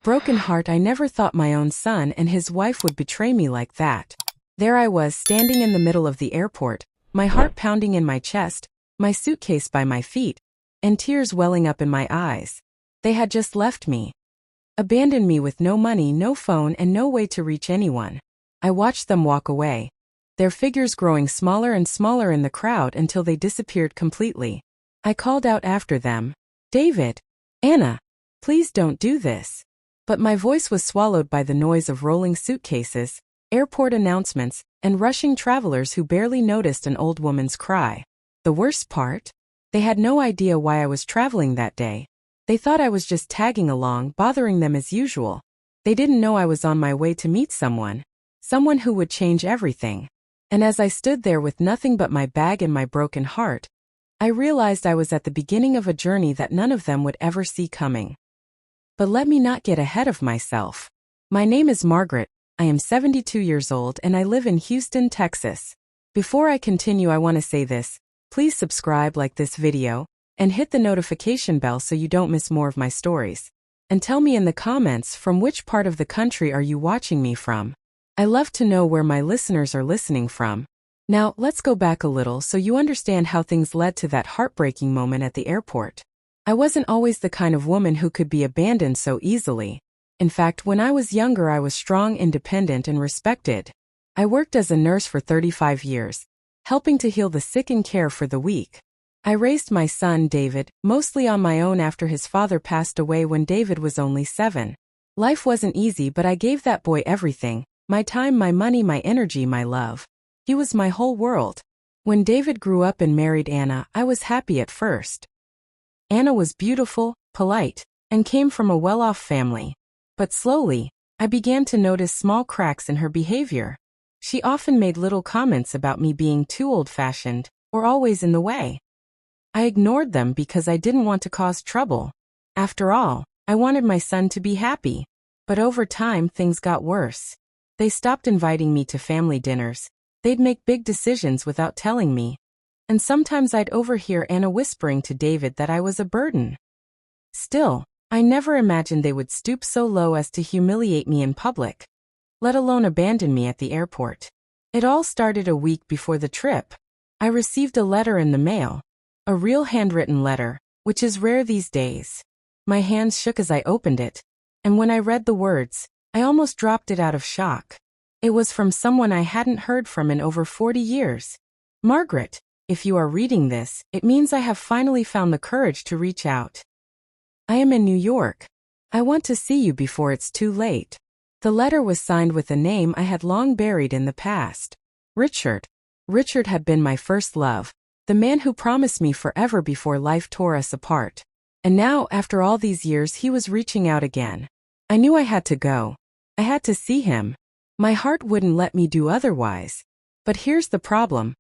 Broken heart, I never thought my own son and his wife would betray me like that. There I was, standing in the middle of the airport, my heart pounding in my chest, my suitcase by my feet, and tears welling up in my eyes. They had just left me. Abandoned me with no money, no phone, and no way to reach anyone. I watched them walk away, their figures growing smaller and smaller in the crowd until they disappeared completely. I called out after them, "David, Anna, please don't do this." But my voice was swallowed by the noise of rolling suitcases, airport announcements, and rushing travelers who barely noticed an old woman's cry. The worst part? They had no idea why I was traveling that day. They thought I was just tagging along, bothering them as usual. They didn't know I was on my way to meet someone who would change everything. And as I stood there with nothing but my bag and my broken heart, I realized I was at the beginning of a journey that none of them would ever see coming. But let me not get ahead of myself. My name is Margaret, I am 72 years old and I live in Houston, Texas. Before I continue, I want to say this: please subscribe, like this video, and hit the notification bell so you don't miss more of my stories. And tell me in the comments, from which part of the country are you watching me from? I love to know where my listeners are listening from. Now, let's go back a little so you understand how things led to that heartbreaking moment at the airport. I wasn't always the kind of woman who could be abandoned so easily. In fact, when I was younger, I was strong, independent, and respected. I worked as a nurse for 35 years, helping to heal the sick and care for the weak. I raised my son, David, mostly on my own after his father passed away when David was only 7. Life wasn't easy, but I gave that boy everything: my time, my money, my energy, my love. He was my whole world. When David grew up and married Anna, I was happy at first. Anna was beautiful, polite, and came from a well-off family. But slowly, I began to notice small cracks in her behavior. She often made little comments about me being too old-fashioned or always in the way. I ignored them because I didn't want to cause trouble. After all, I wanted my son to be happy. But over time, things got worse. They stopped inviting me to family dinners. They'd make big decisions without telling me. And sometimes I'd overhear Anna whispering to David that I was a burden. Still, I never imagined they would stoop so low as to humiliate me in public, let alone abandon me at the airport. It all started a week before the trip. I received a letter in the mail, a real handwritten letter, which is rare these days. My hands shook as I opened it, and when I read the words, I almost dropped it out of shock. It was from someone I hadn't heard from in over 40 years. "Margaret, if you are reading this, it means I have finally found the courage to reach out. I am in New York. I want to see you before it's too late." The letter was signed with a name I had long buried in the past. Richard. Richard had been my first love, the man who promised me forever before life tore us apart. And now, after all these years, he was reaching out again. I knew I had to go. I had to see him. My heart wouldn't let me do otherwise. But here's the problem.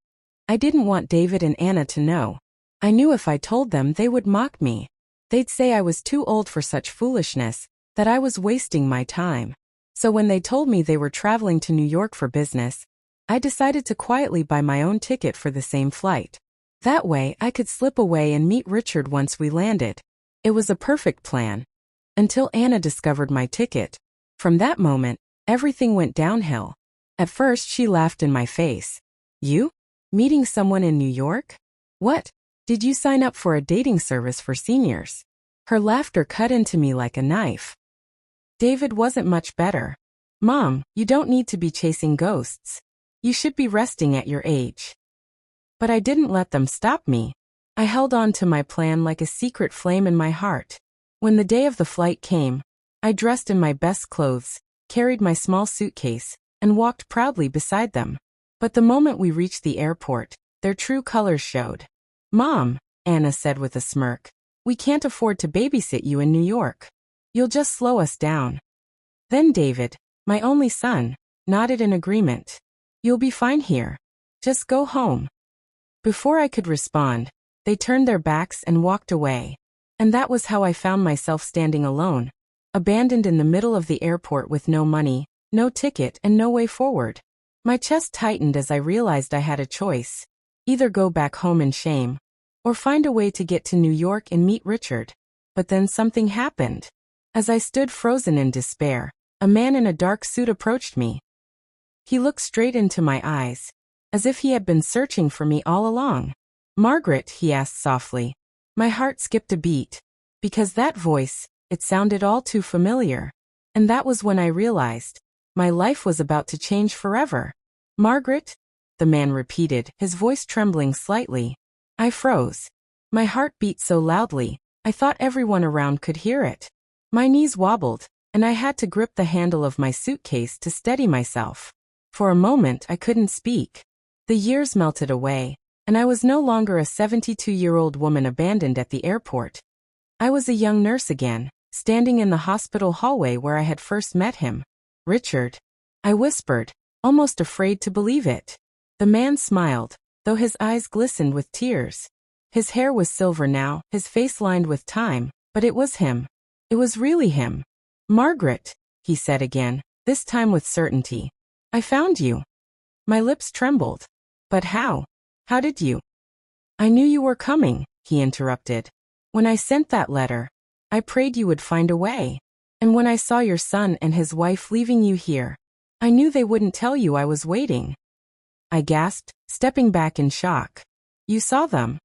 I didn't want David and Anna to know. I knew if I told them, they would mock me. They'd say I was too old for such foolishness, that I was wasting my time. So when they told me they were traveling to New York for business, I decided to quietly buy my own ticket for the same flight. That way, I could slip away and meet Richard once we landed. It was a perfect plan. Until Anna discovered my ticket. From that moment, everything went downhill. At first, she laughed in my face. "You? Meeting someone in New York? What? Did you sign up for a dating service for seniors?" Her laughter cut into me like a knife. David wasn't much better. "Mom, you don't need to be chasing ghosts. You should be resting at your age." But I didn't let them stop me. I held on to my plan like a secret flame in my heart. When the day of the flight came, I dressed in my best clothes, carried my small suitcase, and walked proudly beside them. But the moment we reached the airport, their true colors showed. "Mom," Anna said with a smirk, "we can't afford to babysit you in New York. You'll just slow us down." Then David, my only son, nodded in agreement. "You'll be fine here. Just go home." Before I could respond, they turned their backs and walked away. And that was how I found myself standing alone, abandoned in the middle of the airport with no money, no ticket, and no way forward. My chest tightened as I realized I had a choice. Either go back home in shame, or find a way to get to New York and meet Richard. But then something happened. As I stood frozen in despair, a man in a dark suit approached me. He looked straight into my eyes, as if he had been searching for me all along. "Margaret," he asked softly. My heart skipped a beat, because that voice, it sounded all too familiar. And that was when I realized, my life was about to change forever. "Margaret?" the man repeated, his voice trembling slightly. I froze. My heart beat so loudly, I thought everyone around could hear it. My knees wobbled, and I had to grip the handle of my suitcase to steady myself. For a moment I couldn't speak. The years melted away, and I was no longer a 72-year-old woman abandoned at the airport. I was a young nurse again, standing in the hospital hallway where I had first met him. "Richard," I whispered, almost afraid to believe it. The man smiled, though his eyes glistened with tears. His hair was silver now, his face lined with time, but it was him. It was really him. "Margaret," he said again, this time with certainty. "I found you." My lips trembled. "But how? How did you?" "I knew you were coming," he interrupted. "When I sent that letter, I prayed you would find a way. And when I saw your son and his wife leaving you here, I knew they wouldn't tell you I was waiting." I gasped, stepping back in shock. "You saw them?"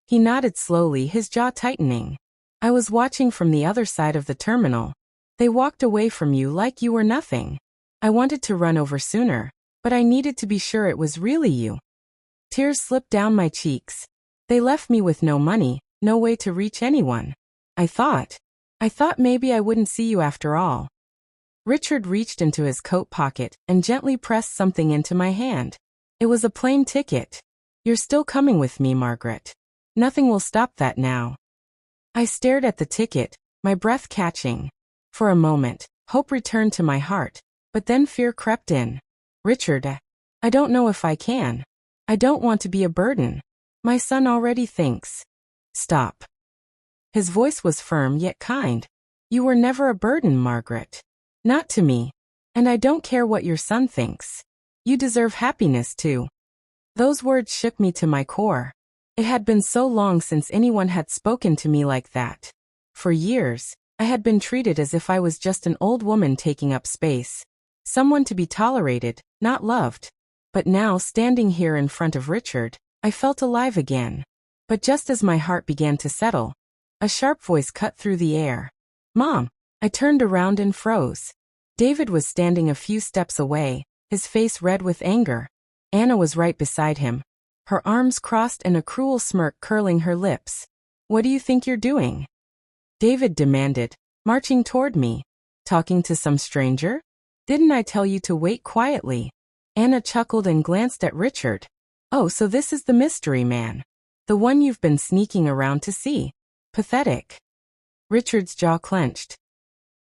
He nodded slowly, his jaw tightening. "I was watching from the other side of the terminal. They walked away from you like you were nothing. I wanted to run over sooner, but I needed to be sure it was really you." Tears slipped down my cheeks. "They left me with no money, no way to reach anyone. I thought maybe I wouldn't see you after all." Richard reached into his coat pocket and gently pressed something into my hand. It was a plane ticket. "You're still coming with me, Margaret. Nothing will stop that now." I stared at the ticket, my breath catching. For a moment, hope returned to my heart, but then fear crept in. "Richard, I don't know if I can. I don't want to be a burden. My son already thinks." "Stop." His voice was firm yet kind. "You were never a burden, Margaret. Not to me. And I don't care what your son thinks. You deserve happiness too." Those words shook me to my core. It had been so long since anyone had spoken to me like that. For years, I had been treated as if I was just an old woman taking up space. Someone to be tolerated, not loved. But now, standing here in front of Richard, I felt alive again. But just as my heart began to settle, a sharp voice cut through the air. "Mom!" I turned around and froze. David was standing a few steps away, his face red with anger. Anna was right beside him, her arms crossed and a cruel smirk curling her lips. "What do you think you're doing?" David demanded, marching toward me. "Talking to some stranger? Didn't I tell you to wait quietly?" Anna chuckled and glanced at Richard. "Oh, so this is the mystery man. The one you've been sneaking around to see. Pathetic." Richard's jaw clenched.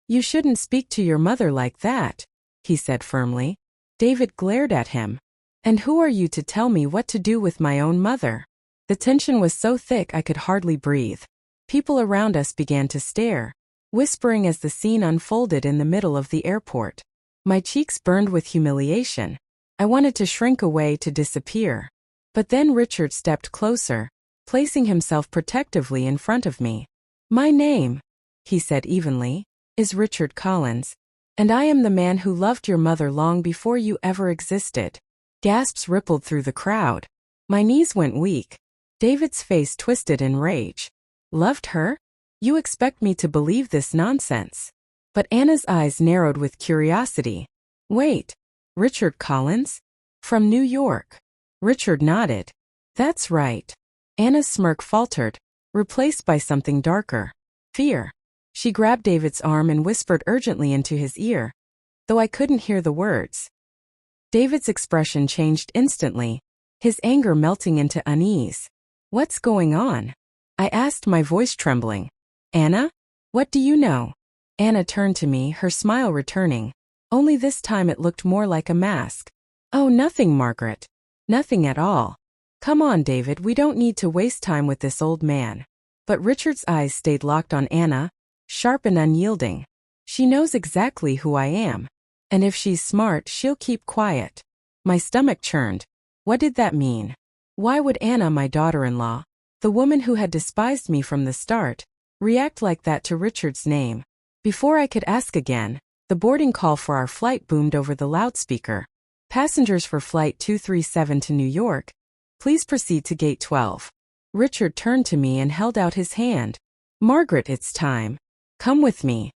"You shouldn't speak to your mother like that," he said firmly. David glared at him. "And who are you to tell me what to do with my own mother?" The tension was so thick I could hardly breathe. People around us began to stare, whispering as the scene unfolded in the middle of the airport. My cheeks burned with humiliation. I wanted to shrink away, to disappear. But then Richard stepped closer, placing himself protectively in front of me. "My name," he said evenly, "is Richard Collins, and I am the man who loved your mother long before you ever existed." Gasps rippled through the crowd. My knees went weak. David's face twisted in rage. "Loved her? You expect me to believe this nonsense?" But Anna's eyes narrowed with curiosity. "Wait, Richard Collins? From New York?" Richard nodded. "That's right." Anna's smirk faltered, replaced by something darker. Fear. She grabbed David's arm and whispered urgently into his ear, though I couldn't hear the words. David's expression changed instantly, his anger melting into unease. "What's going on?" I asked, my voice trembling. "Anna? What do you know?" Anna turned to me, her smile returning. Only this time it looked more like a mask. "Oh, nothing, Margaret. Nothing at all. Come on, David, we don't need to waste time with this old man." But Richard's eyes stayed locked on Anna, sharp and unyielding. "She knows exactly who I am. And if she's smart, she'll keep quiet." My stomach churned. What did that mean? Why would Anna, my daughter-in-law, the woman who had despised me from the start, react like that to Richard's name? Before I could ask again, the boarding call for our flight boomed over the loudspeaker. Passengers for Flight 237 to New York, please proceed to Gate 12. Richard turned to me and held out his hand. Margaret, it's time. Come with me.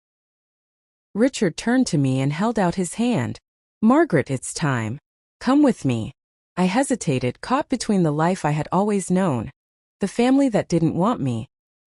Richard turned to me and held out his hand. Margaret, it's time. Come with me. I hesitated, caught between the life I had always known, the family that didn't want me,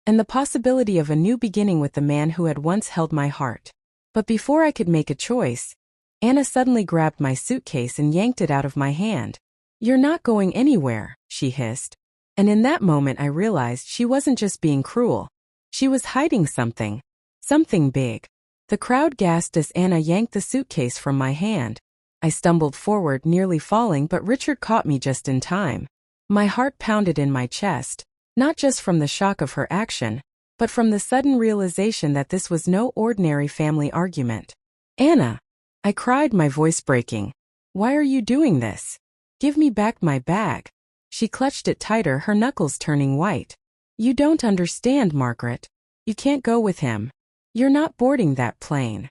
and the possibility of a new beginning with the man who had once held my heart. But before I could make a choice, Anna suddenly grabbed my suitcase and yanked it out of my hand. You're not going anywhere, she hissed. And in that moment I realized she wasn't just being cruel. She was hiding something. Something big. The crowd gasped as Anna yanked the suitcase from my hand. I stumbled forward, nearly falling, but Richard caught me just in time. My heart pounded in my chest, not just from the shock of her action, but from the sudden realization that this was no ordinary family argument. Anna! I cried, my voice breaking. Why are you doing this? Give me back my bag. She clutched it tighter, her knuckles turning white. You don't understand, Margaret. You can't go with him. You're not boarding that plane.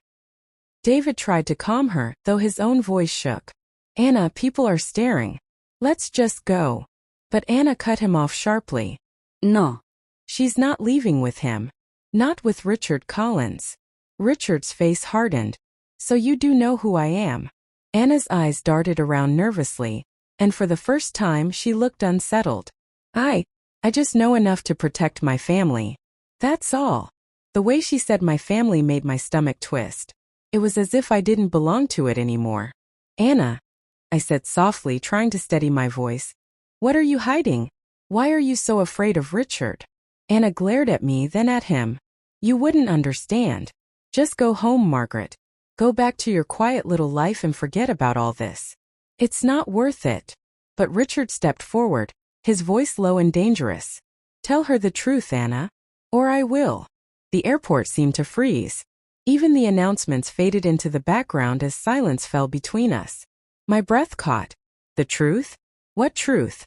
David tried to calm her, though his own voice shook. Anna, people are staring. Let's just go. But Anna cut him off sharply. No. She's not leaving with him. Not with Richard Collins. Richard's face hardened. So you do know who I am. Anna's eyes darted around nervously, and for the first time she looked unsettled. I just know enough to protect my family. That's all. The way she said my family made my stomach twist. It was as if I didn't belong to it anymore. Anna, I said softly, trying to steady my voice. What are you hiding? Why are you so afraid of Richard? Anna glared at me, then at him. You wouldn't understand. Just go home, Margaret. Go back to your quiet little life and forget about all this. It's not worth it. But Richard stepped forward, his voice low and dangerous. Tell her the truth, Anna. Or I will. The airport seemed to freeze. Even the announcements faded into the background as silence fell between us. My breath caught. The truth? What truth?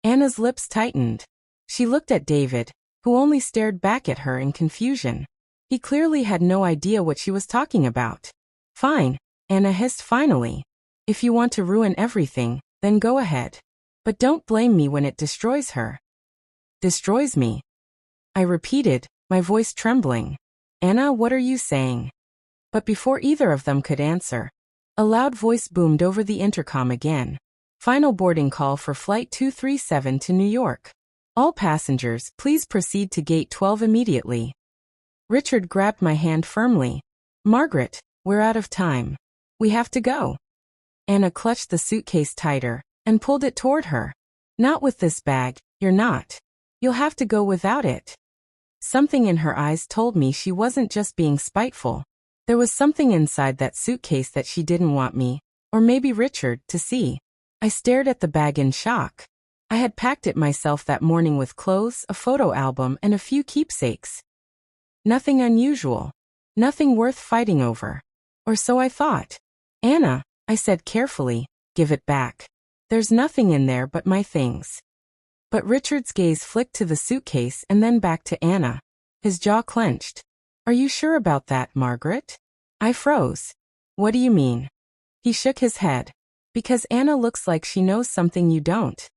Anna's lips tightened. She looked at David, who only stared back at her in confusion. He clearly had no idea what she was talking about. Fine, Anna hissed finally. If you want to ruin everything, then go ahead. But don't blame me when it destroys her. Destroys me? I repeated, my voice trembling. Anna, what are you saying? But before either of them could answer, a loud voice boomed over the intercom again. Final boarding call for Flight 237 to New York. All passengers, please proceed to Gate 12 immediately. Richard grabbed my hand firmly. Margaret, we're out of time. We have to go. Anna clutched the suitcase tighter and pulled it toward her. Not with this bag, you're not. You'll have to go without it. Something in her eyes told me she wasn't just being spiteful. There was something inside that suitcase that she didn't want me, or maybe Richard, to see. I stared at the bag in shock. I had packed it myself that morning with clothes, a photo album, and a few keepsakes. Nothing unusual. Nothing worth fighting over. Or so I thought. Anna, I said carefully, give it back. There's nothing in there but my things. But Richard's gaze flicked to the suitcase and then back to Anna. His jaw clenched. Are you sure about that, Margaret? I froze. What do you mean? He shook his head. Because Anna looks like she knows something you don't.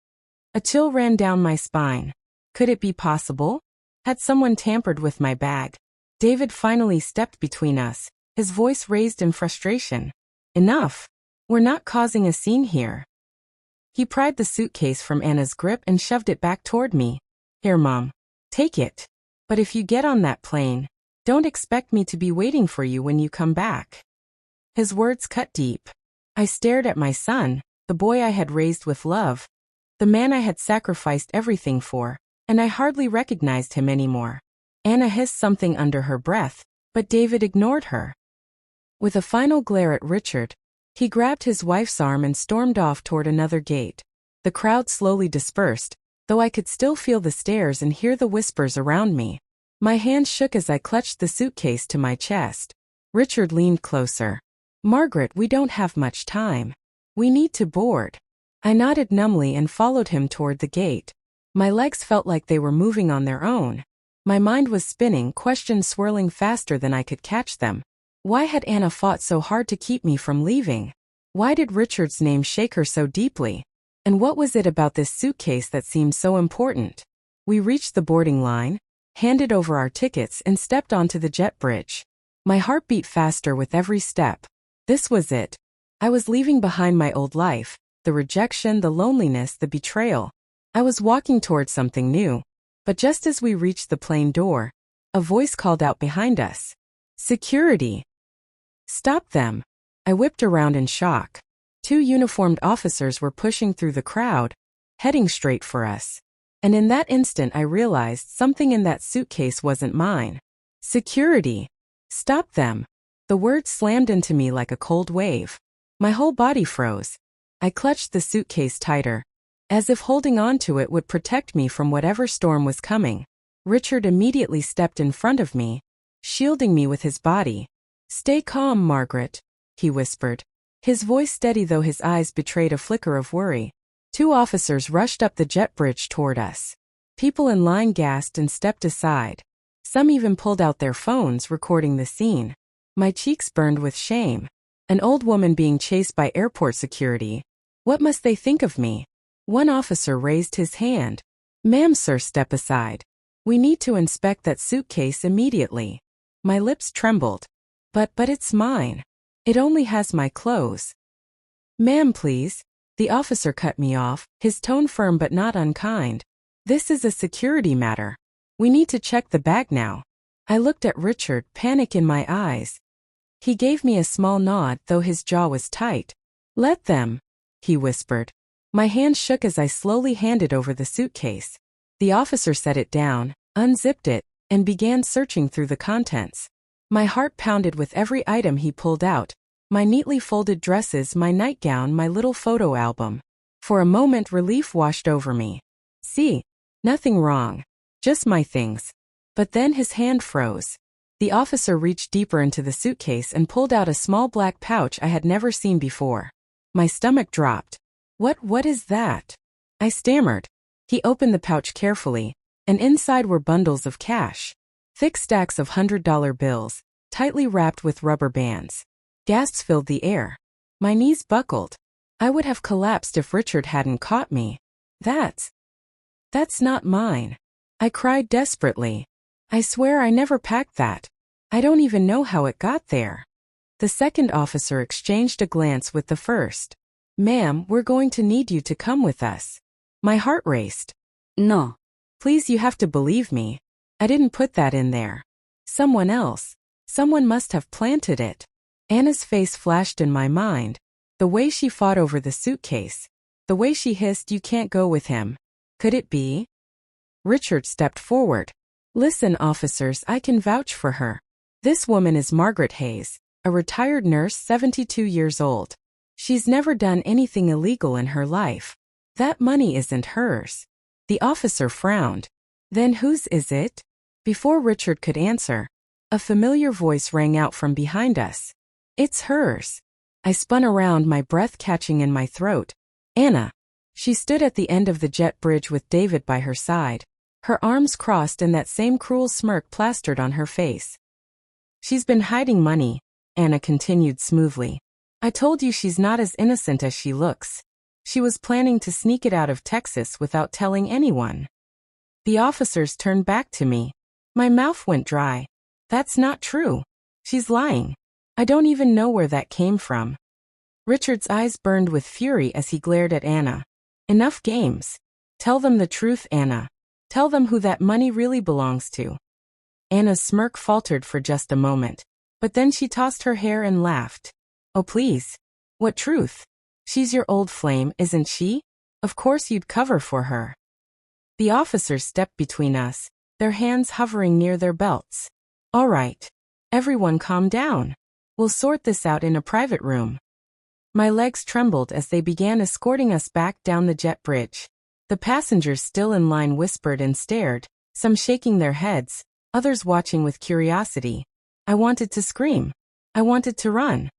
A chill ran down my spine. Could it be possible? Had someone tampered with my bag? David finally stepped between us, his voice raised in frustration. Enough. We're not causing a scene here. He pried the suitcase from Anna's grip and shoved it back toward me. Here, Mom. Take it. But if you get on that plane, don't expect me to be waiting for you when you come back. His words cut deep. I stared at my son, the boy I had raised with love, the man I had sacrificed everything for, and I hardly recognized him anymore. Anna hissed something under her breath, but David ignored her. With a final glare at Richard, he grabbed his wife's arm and stormed off toward another gate. The crowd slowly dispersed, though I could still feel the stares and hear the whispers around me. My hand shook as I clutched the suitcase to my chest. Richard leaned closer. Margaret, we don't have much time. We need to board. I nodded numbly and followed him toward the gate. My legs felt like they were moving on their own. My mind was spinning, questions swirling faster than I could catch them. Why had Anna fought so hard to keep me from leaving? Why did Richard's name shake her so deeply? And what was it about this suitcase that seemed so important? We reached the boarding line, handed over our tickets, and stepped onto the jet bridge. My heart beat faster with every step. This was it. I was leaving behind my old life, the rejection, the loneliness, the betrayal. I was walking towards something new. But just as we reached the plane door, a voice called out behind us. Security! Stop them! I whipped around in shock. 2 uniformed officers were pushing through the crowd, heading straight for us. And in that instant I realized something in that suitcase wasn't mine. Security! Stop them! The word slammed into me like a cold wave. My whole body froze. I clutched the suitcase tighter, as if holding on to it would protect me from whatever storm was coming. Richard immediately stepped in front of me, shielding me with his body. Stay calm, Margaret, he whispered. His voice steady though his eyes betrayed a flicker of worry. 2 officers rushed up the jet bridge toward us. People in line gasped and stepped aside. Some even pulled out their phones, recording the scene. My cheeks burned with shame. An old woman being chased by airport security. What must they think of me? One officer raised his hand. Ma'am, sir, step aside. We need to inspect that suitcase immediately. My lips trembled. But it's mine. It only has my clothes. Ma'am, please. The officer cut me off, his tone firm but not unkind. This is a security matter. We need to check the bag now. I looked at Richard, panic in my eyes. He gave me a small nod, though his jaw was tight. Let them, he whispered. My hand shook as I slowly handed over the suitcase. The officer set it down, unzipped it, and began searching through the contents. My heart pounded with every item he pulled out. My neatly folded dresses, my nightgown, my little photo album. For a moment relief washed over me. See, nothing wrong. Just my things. But then his hand froze. The officer reached deeper into the suitcase and pulled out a small black pouch I had never seen before. My stomach dropped. What is that? I stammered. He opened the pouch carefully, and inside were bundles of cash. Thick stacks of $100 bills, tightly wrapped with rubber bands. Gasps filled the air. My knees buckled. I would have collapsed if Richard hadn't caught me. That's not mine. I cried desperately. I swear I never packed that. I don't even know how it got there. The second officer exchanged a glance with the first. Ma'am, we're going to need you to come with us. My heart raced. No. Please, you have to believe me. I didn't put that in there. Someone else. Someone must have planted it. Anna's face flashed in my mind. The way she fought over the suitcase. The way she hissed, "You can't go with him." Could it be? Richard stepped forward. Listen, officers, I can vouch for her. This woman is Margaret Hayes, a retired nurse, 72 years old. She's never done anything illegal in her life. That money isn't hers. The officer frowned. Then whose is it? Before Richard could answer, a familiar voice rang out from behind us. It's hers. I spun around, my breath catching in my throat. Anna. She stood at the end of the jet bridge with David by her side, her arms crossed and that same cruel smirk plastered on her face. She's been hiding money, Anna continued smoothly. I told you she's not as innocent as she looks. She was planning to sneak it out of Texas without telling anyone. The officers turned back to me. My mouth went dry. That's not true. She's lying. I don't even know where that came from. Richard's eyes burned with fury as he glared at Anna. Enough games. Tell them the truth, Anna. Tell them who that money really belongs to. Anna's smirk faltered for just a moment, but then she tossed her hair and laughed. Oh, please. What truth? She's your old flame, isn't she? Of course you'd cover for her. The officers stepped between us, their hands hovering near their belts. All right. Everyone calm down. We'll sort this out in a private room. My legs trembled as they began escorting us back down the jet bridge. The passengers still in line whispered and stared, some shaking their heads, others watching with curiosity. I wanted to scream. I wanted to run.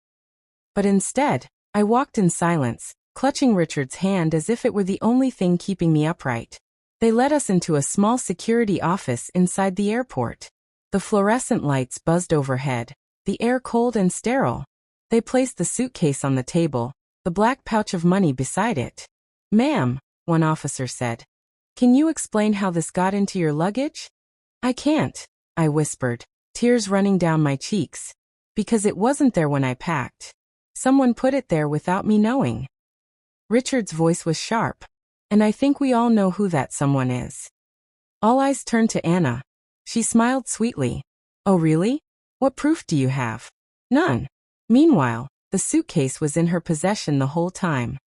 But instead, I walked in silence, clutching Richard's hand as if it were the only thing keeping me upright. They led us into a small security office inside the airport. The fluorescent lights buzzed overhead, the air cold and sterile. They placed the suitcase on the table, the black pouch of money beside it. "Ma'am," one officer said, "can you explain how this got into your luggage?" "I can't," I whispered, tears running down my cheeks. "Because it wasn't there when I packed. Someone put it there without me knowing." Richard's voice was sharp. "And I think we all know who that someone is." All eyes turned to Anna. She smiled sweetly. "Oh really? What proof do you have?" "None." Meanwhile, the suitcase was in her possession the whole time.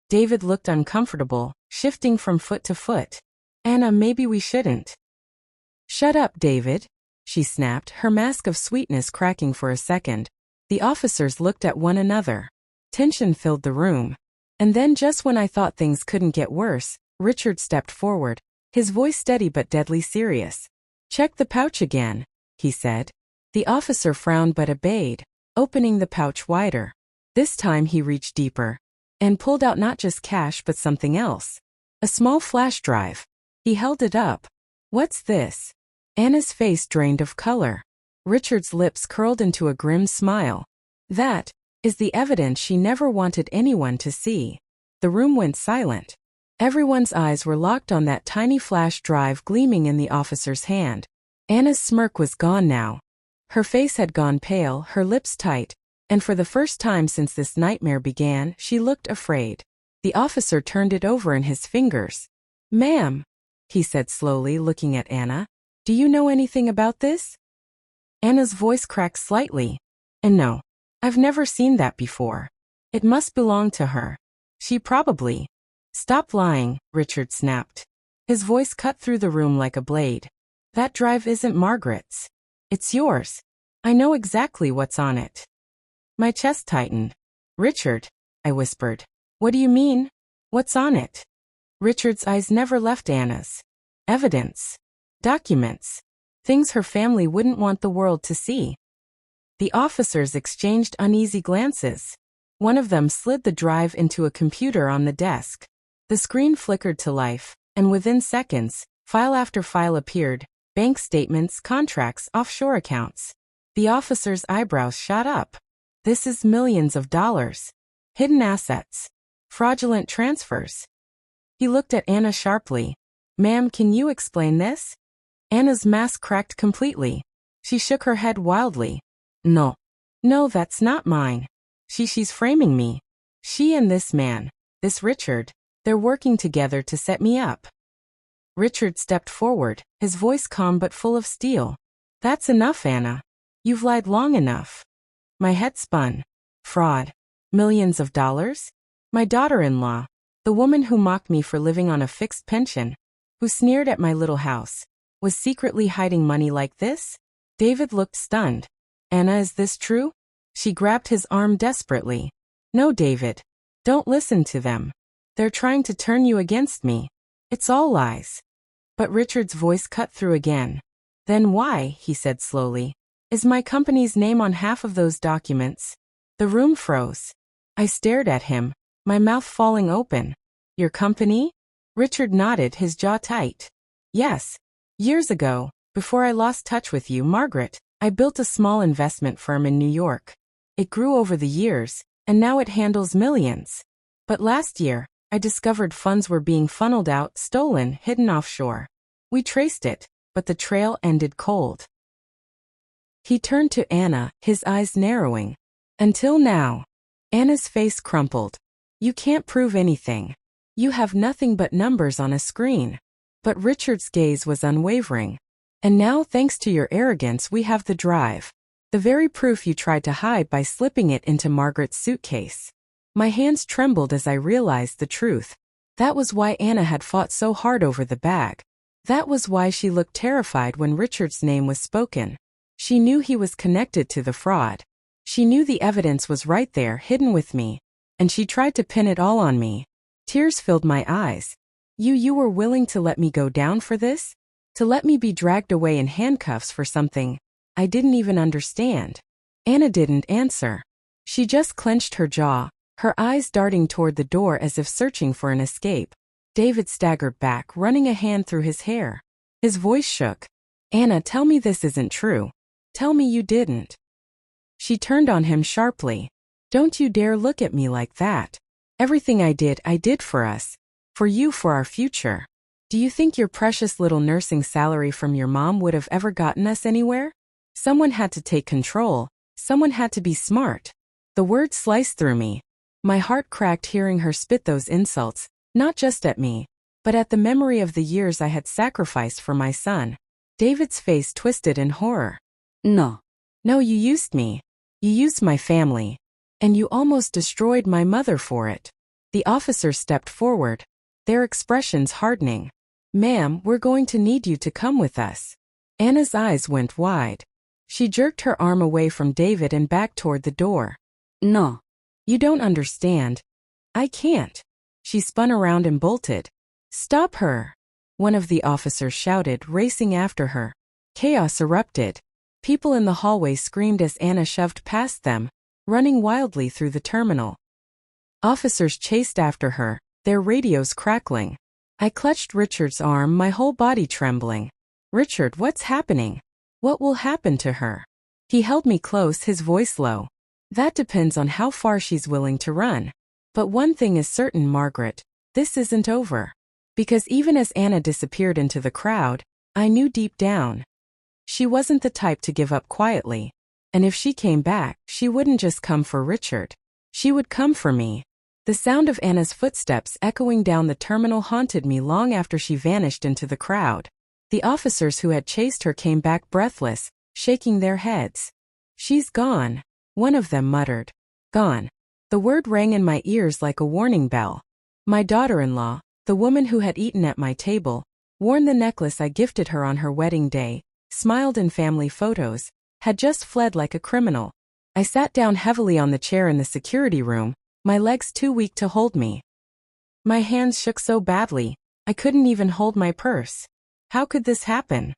David looked uncomfortable, shifting from foot to foot. "Anna, maybe we shouldn't." "Shut up, David," she snapped, her mask of sweetness cracking for a second. The officers looked at one another. Tension filled the room. And then, just when I thought things couldn't get worse, Richard stepped forward, his voice steady but deadly serious. "Check the pouch again," he said. The officer frowned but obeyed, opening the pouch wider. This time he reached deeper and pulled out not just cash but something else. A small flash drive. He held it up. "What's this?" Anna's face drained of color. Richard's lips curled into a grim smile. "That is the evidence she never wanted anyone to see." The room went silent. Everyone's eyes were locked on that tiny flash drive gleaming in the officer's hand. Anna's smirk was gone now. Her face had gone pale, her lips tight, and for the first time since this nightmare began, she looked afraid. The officer turned it over in his fingers. "Ma'am," he said slowly, looking at Anna, "do you know anything about this?" Anna's voice cracked slightly. "And no, I've never seen that before. It must belong to her. She probably—" "Stop lying," Richard snapped. His voice cut through the room like a blade. "That drive isn't Margaret's. It's yours. I know exactly what's on it." My chest tightened. "Richard," I whispered. "What do you mean? What's on it?" Richard's eyes never left Anna's. Evidence. Documents. Things her family wouldn't want the world to see. The officers exchanged uneasy glances. One of them slid the drive into a computer on the desk. The screen flickered to life, and within seconds, file after file appeared: bank statements, contracts, offshore accounts. The officer's eyebrows shot up. "This is millions of dollars. Hidden assets. Fraudulent transfers." He looked at Anna sharply. "Ma'am, can you explain this?" Anna's mask cracked completely. She shook her head wildly. "No. No, that's not mine. She's framing me. She and this man, this Richard, they're working together to set me up." Richard stepped forward, his voice calm but full of steel. "That's enough, Anna. You've lied long enough." My head spun. Fraud. Millions of dollars? My daughter-in-law, the woman who mocked me for living on a fixed pension, who sneered at my little house, was secretly hiding money like this? David looked stunned. "Anna, is this true?" She grabbed his arm desperately. "No, David. Don't listen to them. They're trying to turn you against me. It's all lies." But Richard's voice cut through again. "Then why," he said slowly, "is my company's name on half of those documents?" The room froze. I stared at him, my mouth falling open. "Your company?" Richard nodded, his jaw tight. "Yes. Years ago, before I lost touch with you, Margaret, I built a small investment firm in New York. It grew over the years, and now it handles millions. But last year, I discovered funds were being funneled out, stolen, hidden offshore. We traced it, but the trail ended cold." He turned to Anna, his eyes narrowing. "Until now." Anna's face crumpled. "You can't prove anything. You have nothing but numbers on a screen." But Richard's gaze was unwavering. "And now, thanks to your arrogance, we have the drive. The very proof you tried to hide by slipping it into Margaret's suitcase." My hands trembled as I realized the truth. That was why Anna had fought so hard over the bag. That was why she looked terrified when Richard's name was spoken. She knew he was connected to the fraud. She knew the evidence was right there, hidden with me. And she tried to pin it all on me. Tears filled my eyes. You were willing to let me go down for this? To let me be dragged away in handcuffs for something I didn't even understand?" Anna didn't answer. She just clenched her jaw, her eyes darting toward the door as if searching for an escape. David staggered back, running a hand through his hair. His voice shook. Anna, tell me this isn't true. Tell me you didn't. She turned on him sharply. Don't you dare look at me like that. Everything I did for us. For you, for our future. Do you think your precious little nursing salary from your mom would have ever gotten us anywhere? Someone had to take control. Someone had to be smart. The words sliced through me. My heart cracked hearing her spit those insults, not just at me, but at the memory of the years I had sacrificed for my son. David's face twisted in horror. No. No, you used me. You used my family. And you almost destroyed my mother for it. The officers stepped forward, their expressions hardening. Ma'am, we're going to need you to come with us. Anna's eyes went wide. She jerked her arm away from David and back toward the door. No. You don't understand. I can't. She spun around and bolted. Stop her! One of the officers shouted, racing after her. Chaos erupted. People in the hallway screamed as Anna shoved past them, running wildly through the terminal. Officers chased after her, their radios crackling. I clutched Richard's arm, my whole body trembling. Richard, what's happening? What will happen to her? He held me close, his voice low. That depends on how far she's willing to run. But one thing is certain, Margaret, this isn't over. Because even as Anna disappeared into the crowd, I knew deep down. She wasn't the type to give up quietly. And if she came back, she wouldn't just come for Richard. She would come for me. The sound of Anna's footsteps echoing down the terminal haunted me long after she vanished into the crowd. The officers who had chased her came back breathless, shaking their heads. She's gone, one of them muttered. Gone. The word rang in my ears like a warning bell. My daughter-in-law, the woman who had eaten at my table, worn the necklace I gifted her on her wedding day, smiled in family photos, had just fled like a criminal. I sat down heavily on the chair in the security room, my legs too weak to hold me. My hands shook so badly, I couldn't even hold my purse. How could this happen?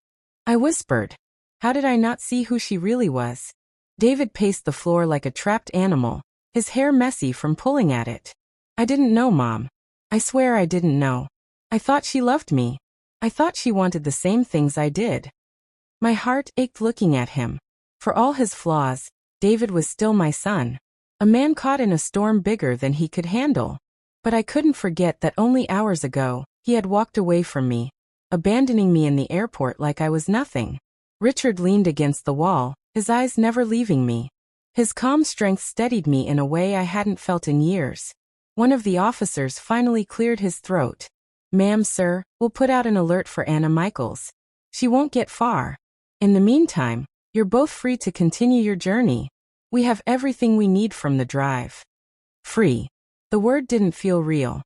I whispered. How did I not see who she really was? David paced the floor like a trapped animal, his hair messy from pulling at it. I didn't know, Mom. I swear I didn't know. I thought she loved me. I thought she wanted the same things I did. My heart ached looking at him. For all his flaws, David was still my son. A man caught in a storm bigger than he could handle. But I couldn't forget that only hours ago, he had walked away from me, abandoning me in the airport like I was nothing. Richard leaned against the wall, his eyes never leaving me. His calm strength steadied me in a way I hadn't felt in years. One of the officers finally cleared his throat. Ma'am, sir, we'll put out an alert for Anna Michaels. She won't get far. In the meantime, you're both free to continue your journey. We have everything we need from the drive. Free. The word didn't feel real.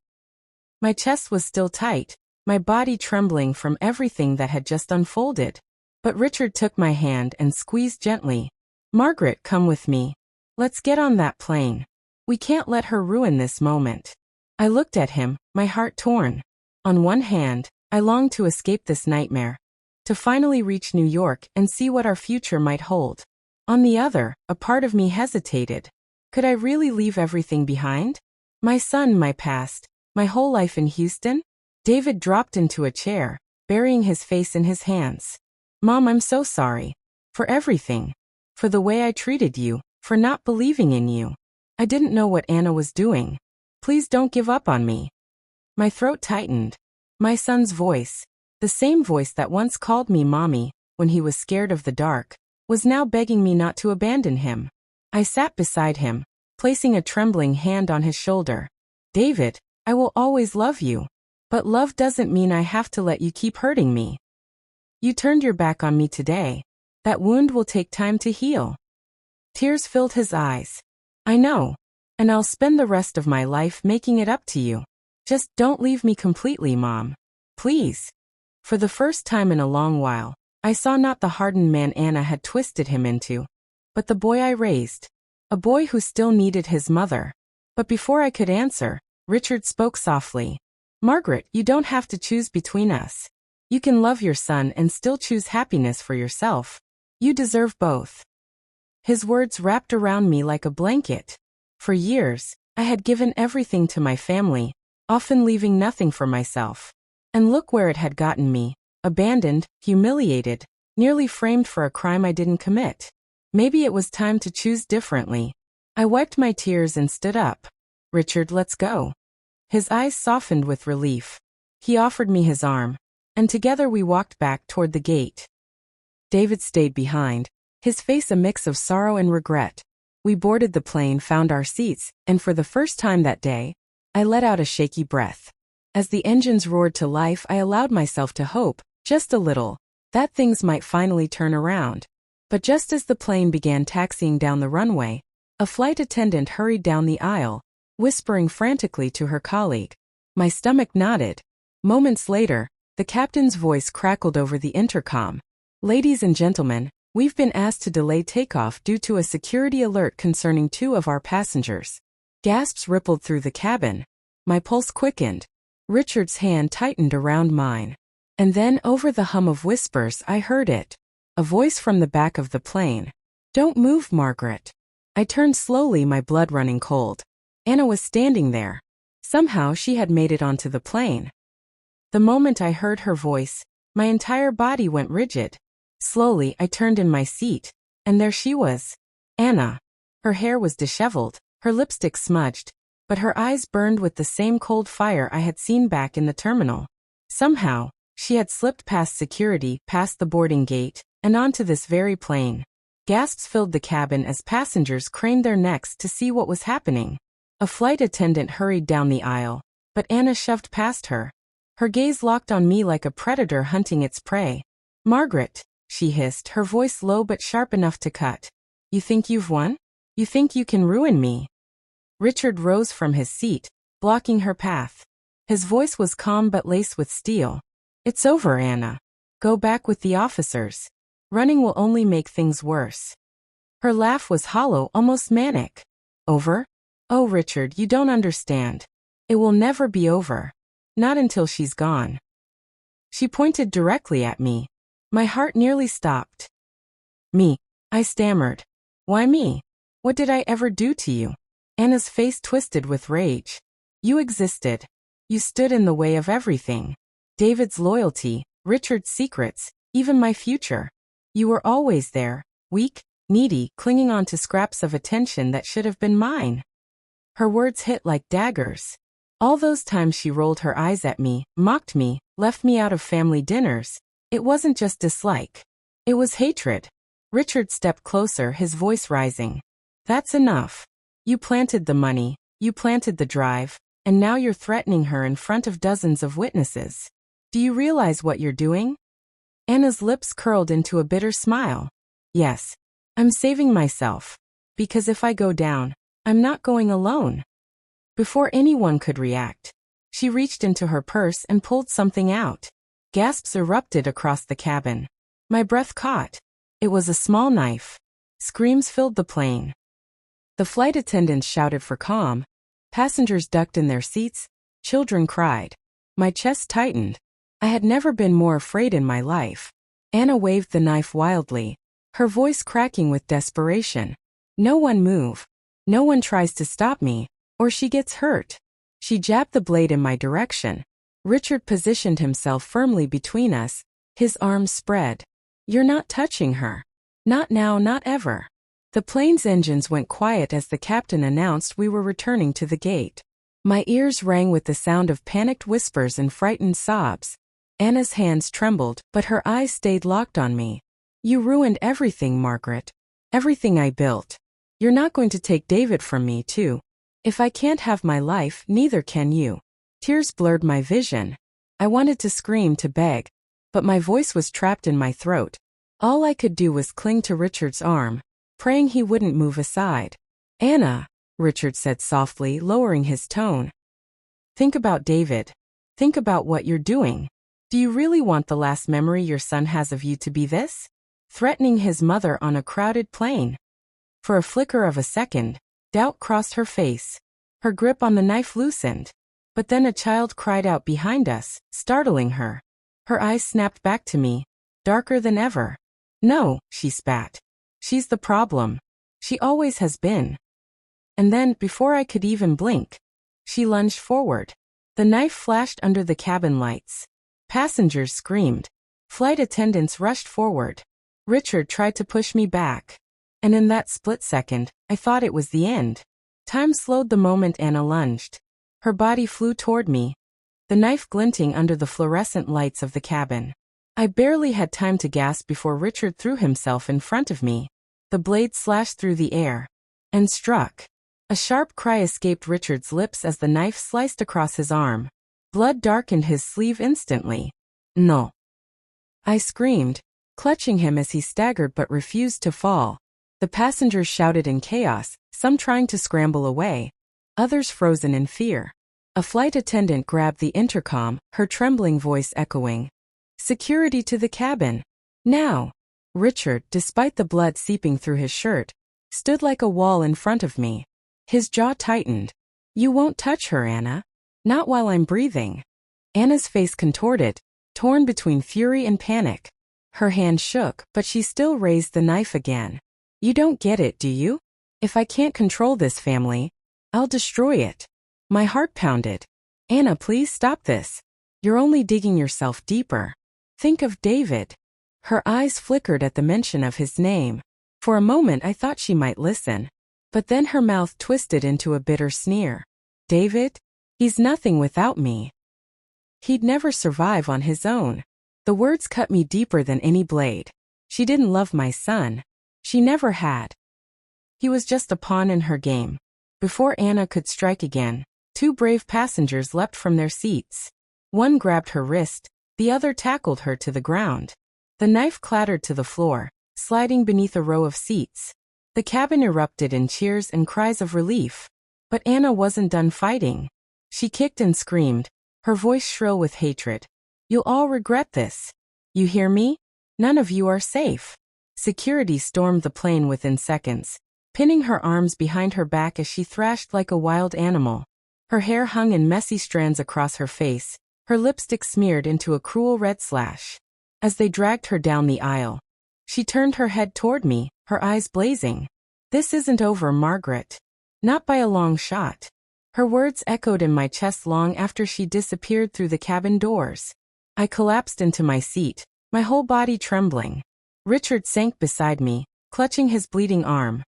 My chest was still tight, my body trembling from everything that had just unfolded. But Richard took my hand and squeezed gently. Margaret, come with me. Let's get on that plane. We can't let her ruin this moment. I looked at him, my heart torn. On one hand, I longed to escape this nightmare, to finally reach New York and see what our future might hold. On the other, a part of me hesitated. Could I really leave everything behind? My son, my past, my whole life in Houston? David dropped into a chair, burying his face in his hands. Mom, I'm so sorry. For everything. For the way I treated you, for not believing in you. I didn't know what Anna was doing. Please don't give up on me. My throat tightened. My son's voice, the same voice that once called me Mommy when he was scared of the dark, was now begging me not to abandon him. I sat beside him, placing a trembling hand on his shoulder. David, I will always love you. But love doesn't mean I have to let you keep hurting me. You turned your back on me today. That wound will take time to heal. Tears filled his eyes. I know. And I'll spend the rest of my life making it up to you. Just don't leave me completely, Mom. Please. For the first time in a long while, I saw not the hardened man Anna had twisted him into, but the boy I raised. A boy who still needed his mother. But before I could answer, Richard spoke softly. Margaret, you don't have to choose between us. You can love your son and still choose happiness for yourself. You deserve both. His words wrapped around me like a blanket. For years, I had given everything to my family, often leaving nothing for myself. And look where it had gotten me. Abandoned, humiliated, nearly framed for a crime I didn't commit. Maybe it was time to choose differently. I wiped my tears and stood up. Richard, let's go. His eyes softened with relief. He offered me his arm, and together we walked back toward the gate. David stayed behind, his face a mix of sorrow and regret. We boarded the plane, found our seats, and for the first time that day, I let out a shaky breath. As the engines roared to life, I allowed myself to hope, just a little, that things might finally turn around. But just as the plane began taxiing down the runway, a flight attendant hurried down the aisle, whispering frantically to her colleague. My stomach knotted. Moments later, the captain's voice crackled over the intercom. Ladies and gentlemen, we've been asked to delay takeoff due to a security alert concerning 2 of our passengers. Gasps rippled through the cabin. My pulse quickened. Richard's hand tightened around mine. And then, over the hum of whispers, I heard it. A voice from the back of the plane. Don't move, Margaret. I turned slowly, my blood running cold. Anna was standing there. Somehow she had made it onto the plane. The moment I heard her voice, my entire body went rigid. Slowly, I turned in my seat, and there she was. Anna. Her hair was disheveled, her lipstick smudged, but her eyes burned with the same cold fire I had seen back in the terminal. Somehow, she had slipped past security, past the boarding gate, and onto this very plane. Gasps filled the cabin as passengers craned their necks to see what was happening. A flight attendant hurried down the aisle, but Anna shoved past her. Her gaze locked on me like a predator hunting its prey. Margaret, she hissed, her voice low but sharp enough to cut. You think you've won? You think you can ruin me? Richard rose from his seat, blocking her path. His voice was calm but laced with steel. It's over, Anna. Go back with the officers. Running will only make things worse. Her laugh was hollow, almost manic. Over? Oh, Richard, you don't understand. It will never be over. Not until she's gone. She pointed directly at me. My heart nearly stopped. Me, I stammered. Why me? What did I ever do to you? Anna's face twisted with rage. You existed. You stood in the way of everything. David's loyalty, Richard's secrets, even my future. You were always there, weak, needy, clinging on to scraps of attention that should have been mine. Her words hit like daggers. All those times she rolled her eyes at me, mocked me, left me out of family dinners. It wasn't just dislike. It was hatred. Richard stepped closer, his voice rising. That's enough. You planted the money, you planted the drive, and now you're threatening her in front of dozens of witnesses. Do you realize what you're doing? Anna's lips curled into a bitter smile. Yes. I'm saving myself. Because if I go down, I'm not going alone. Before anyone could react, she reached into her purse and pulled something out. Gasps erupted across the cabin. My breath caught. It was a small knife. Screams filled the plane. The flight attendants shouted for calm. Passengers ducked in their seats. Children cried. My chest tightened. I had never been more afraid in my life. Anna waved the knife wildly, her voice cracking with desperation. No one move. No one tries to stop me, or she gets hurt. She jabbed the blade in my direction. Richard positioned himself firmly between us, his arms spread. You're not touching her. Not now, not ever. The plane's engines went quiet as the captain announced we were returning to the gate. My ears rang with the sound of panicked whispers and frightened sobs. Anna's hands trembled, but her eyes stayed locked on me. You ruined everything, Margaret. Everything I built. You're not going to take David from me, too. If I can't have my life, neither can you. Tears blurred my vision. I wanted to scream, to beg, but my voice was trapped in my throat. All I could do was cling to Richard's arm, praying he wouldn't move aside. Anna, Richard said softly, lowering his tone. Think about David. Think about what you're doing. Do you really want the last memory your son has of you to be this? Threatening his mother on a crowded plane. For a flicker of a second, doubt crossed her face. Her grip on the knife loosened. But then a child cried out behind us, startling her. Her eyes snapped back to me, darker than ever. No, she spat. She's the problem. She always has been. And then, before I could even blink, she lunged forward. The knife flashed under the cabin lights. Passengers screamed. Flight attendants rushed forward. Richard tried to push me back. And in that split second, I thought it was the end. Time slowed the moment Anna lunged. Her body flew toward me, the knife glinting under the fluorescent lights of the cabin. I barely had time to gasp before Richard threw himself in front of me. The blade slashed through the air and struck. A sharp cry escaped Richard's lips as the knife sliced across his arm. Blood darkened his sleeve instantly. No. I screamed, clutching him as he staggered but refused to fall. The passengers shouted in chaos, some trying to scramble away, others frozen in fear. A flight attendant grabbed the intercom, her trembling voice echoing. Security to the cabin. Now. Richard, despite the blood seeping through his shirt, stood like a wall in front of me. His jaw tightened. You won't touch her, Anna. Not while I'm breathing. Anna's face contorted, torn between fury and panic. Her hand shook, but she still raised the knife again. You don't get it, do you? If I can't control this family, I'll destroy it. My heart pounded. Anna, please stop this. You're only digging yourself deeper. Think of David. Her eyes flickered at the mention of his name. For a moment I thought she might listen. But then her mouth twisted into a bitter sneer. David? He's nothing without me. He'd never survive on his own. The words cut me deeper than any blade. She didn't love my son. She never had. He was just a pawn in her game. Before Anna could strike again, two brave passengers leapt from their seats. One grabbed her wrist, the other tackled her to the ground. The knife clattered to the floor, sliding beneath a row of seats. The cabin erupted in cheers and cries of relief. But Anna wasn't done fighting. She kicked and screamed, her voice shrill with hatred. You'll all regret this. You hear me? None of you are safe. Security stormed the plane within seconds, pinning her arms behind her back as she thrashed like a wild animal. Her hair hung in messy strands across her face, her lipstick smeared into a cruel red slash. As they dragged her down the aisle, she turned her head toward me, her eyes blazing. This isn't over, Margaret. Not by a long shot. Her words echoed in my chest long after she disappeared through the cabin doors. I collapsed into my seat, my whole body trembling. Richard sank beside me, clutching his bleeding arm.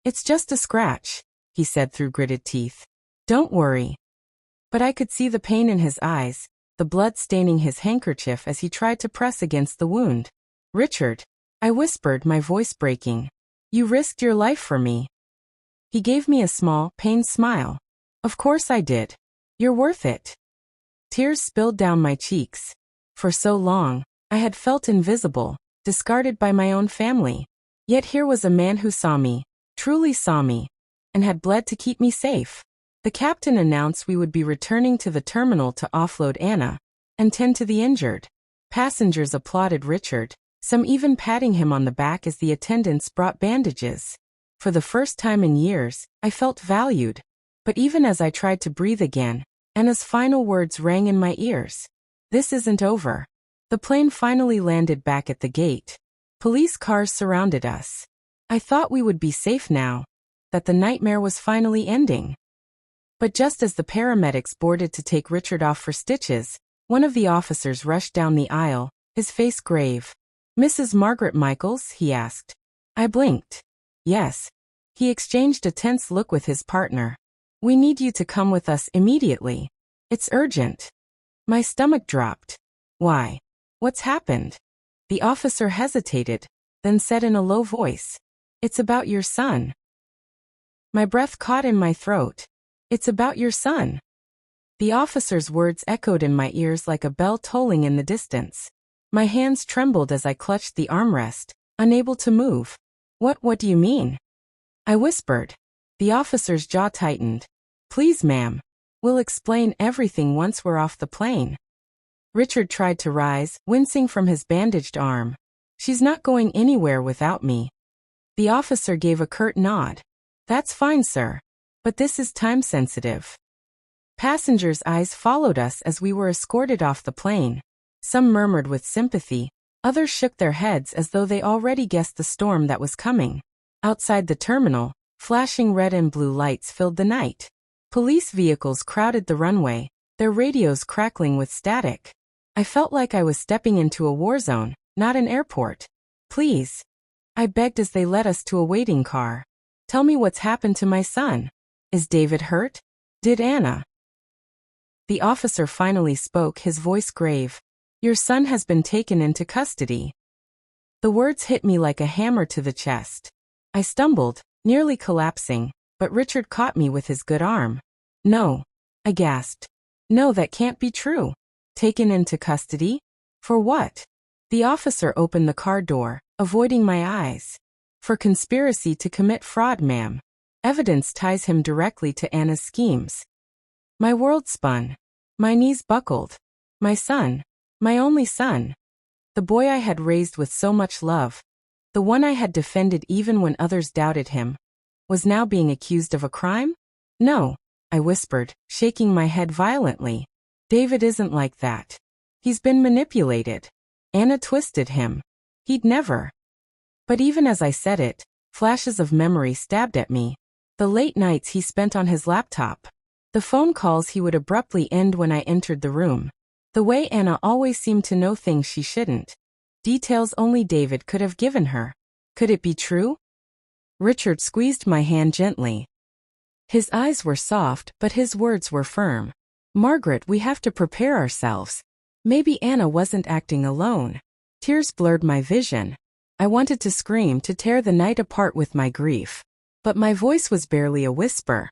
It's just a scratch, he said through gritted teeth. Don't worry. But I could see the pain in his eyes, the blood staining his handkerchief as he tried to press against the wound. Richard, I whispered, my voice breaking. You risked your life for me. He gave me a small, pained smile. Of course I did. You're worth it. Tears spilled down my cheeks. For so long, I had felt invisible, discarded by my own family. Yet here was a man who saw me, truly saw me, and had bled to keep me safe. The captain announced we would be returning to the terminal to offload Anna and tend to the injured. Passengers applauded Richard, some even patting him on the back as the attendants brought bandages. For the first time in years, I felt valued. But even as I tried to breathe again, Anna's final words rang in my ears. This isn't over. The plane finally landed back at the gate. Police cars surrounded us. I thought we would be safe now, that the nightmare was finally ending. But just as the paramedics boarded to take Richard off for stitches, one of the officers rushed down the aisle, his face grave. Mrs. Margaret Michaels, he asked. I blinked. Yes. He exchanged a tense look with his partner. We need you to come with us immediately. It's urgent. My stomach dropped. Why? What's happened? The officer hesitated, then said in a low voice. It's about your son. My breath caught in my throat. It's about your son. The officer's words echoed in my ears like a bell tolling in the distance. My hands trembled as I clutched the armrest, unable to move. What do you mean? I whispered. The officer's jaw tightened. Please, ma'am. We'll explain everything once we're off the plane. Richard tried to rise, wincing from his bandaged arm. She's not going anywhere without me. The officer gave a curt nod. That's fine, sir. But this is time-sensitive. Passengers' eyes followed us as we were escorted off the plane. Some murmured with sympathy, others shook their heads as though they already guessed the storm that was coming. Outside the terminal, flashing red and blue lights filled the night. Police vehicles crowded the runway, their radios crackling with static. I felt like I was stepping into a war zone, not an airport. Please, I begged as they led us to a waiting car. Tell me what's happened to my son. Is David hurt? Did Anna? The officer finally spoke, his voice grave. Your son has been taken into custody. The words hit me like a hammer to the chest. I stumbled, nearly collapsing, but Richard caught me with his good arm. No, I gasped. No, that can't be true. Taken into custody? For what? The officer opened the car door, avoiding my eyes. For conspiracy to commit fraud, ma'am. Evidence ties him directly to Anna's schemes. My world spun. My knees buckled. My son. My only son. The boy I had raised with so much love. The one I had defended even when others doubted him. Was now being accused of a crime? No, I whispered, shaking my head violently. David isn't like that. He's been manipulated. Anna twisted him. He'd never. But even as I said it, flashes of memory stabbed at me. The late nights he spent on his laptop. The phone calls he would abruptly end when I entered the room. The way Anna always seemed to know things she shouldn't. Details only David could have given her. Could it be true? Richard squeezed my hand gently. His eyes were soft, but his words were firm. Margaret, we have to prepare ourselves. Maybe Anna wasn't acting alone. Tears blurred my vision. I wanted to scream, to tear the night apart with my grief. But my voice was barely a whisper.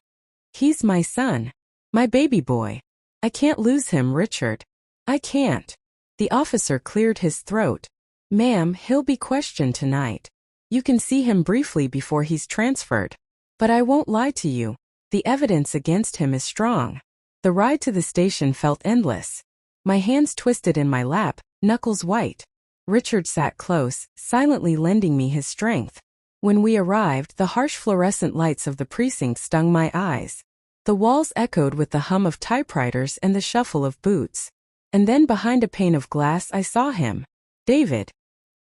He's my son. My baby boy. I can't lose him, Richard. I can't. The officer cleared his throat. Ma'am, he'll be questioned tonight. You can see him briefly before he's transferred. But I won't lie to you. The evidence against him is strong. The ride to the station felt endless. My hands twisted in my lap, knuckles white. Richard sat close, silently lending me his strength. When we arrived, the harsh fluorescent lights of the precinct stung my eyes. The walls echoed with the hum of typewriters and the shuffle of boots. And then behind a pane of glass I saw him. David.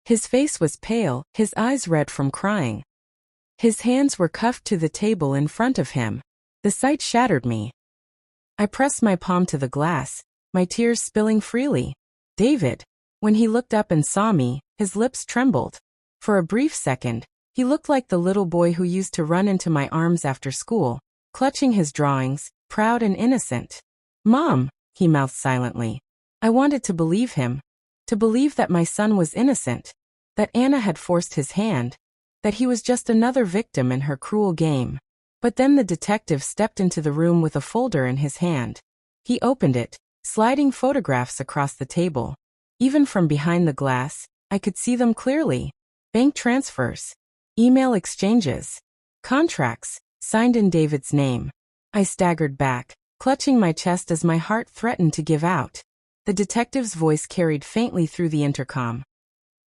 His face was pale, his eyes red from crying. His hands were cuffed to the table in front of him. The sight shattered me. I pressed my palm to the glass, my tears spilling freely. David. When he looked up and saw me, his lips trembled. For a brief second, he looked like the little boy who used to run into my arms after school, clutching his drawings, proud and innocent. Mom, he mouthed silently. I wanted to believe him. To believe that my son was innocent. That Anna had forced his hand. That he was just another victim in her cruel game. But then the detective stepped into the room with a folder in his hand. He opened it, sliding photographs across the table. Even from behind the glass, I could see them clearly. Bank transfers. Email exchanges. Contracts, signed in David's name. I staggered back, clutching my chest as my heart threatened to give out. The detective's voice carried faintly through the intercom.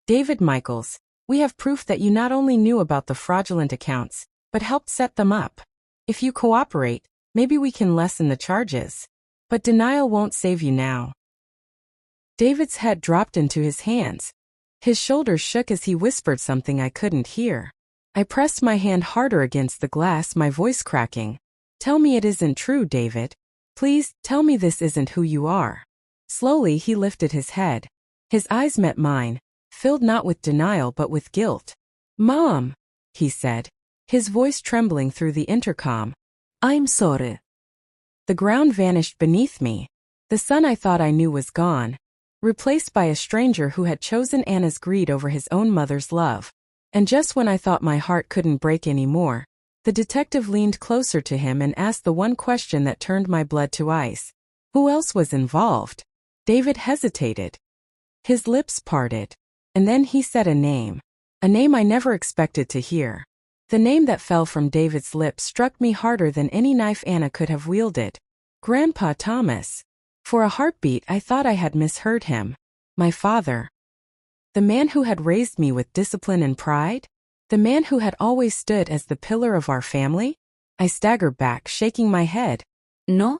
David Michaels, we have proof that you not only knew about the fraudulent accounts, but helped set them up. If you cooperate, maybe we can lessen the charges. But denial won't save you now. David's head dropped into his hands. His shoulders shook as he whispered something I couldn't hear. I pressed my hand harder against the glass, my voice cracking. Tell me it isn't true, David. Please, tell me this isn't who you are. Slowly he lifted his head. His eyes met mine, filled not with denial but with guilt. Mom, he said, his voice trembling through the intercom. I'm sorry. The ground vanished beneath me. The son I thought I knew was gone, replaced by a stranger who had chosen Anna's greed over his own mother's love. And just when I thought my heart couldn't break anymore, the detective leaned closer to him and asked the one question that turned my blood to ice. Who else was involved? David hesitated. His lips parted. And then he said a name I never expected to hear. The name that fell from David's lips struck me harder than any knife Anna could have wielded. Grandpa Thomas. For a heartbeat I thought I had misheard him. My father. The man who had raised me with discipline and pride? The man who had always stood as the pillar of our family? I staggered back, shaking my head. No,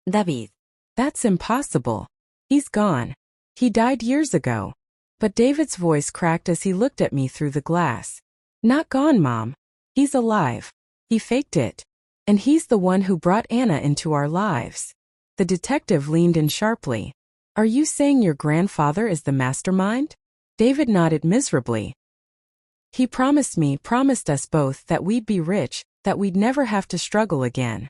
David. That's impossible. He's gone. He died years ago. But David's voice cracked as he looked at me through the glass. Not gone, Mom. He's alive. He faked it. And he's the one who brought Anna into our lives. The detective leaned in sharply. Are you saying your grandfather is the mastermind? David nodded miserably. He promised us both that we'd be rich, that we'd never have to struggle again.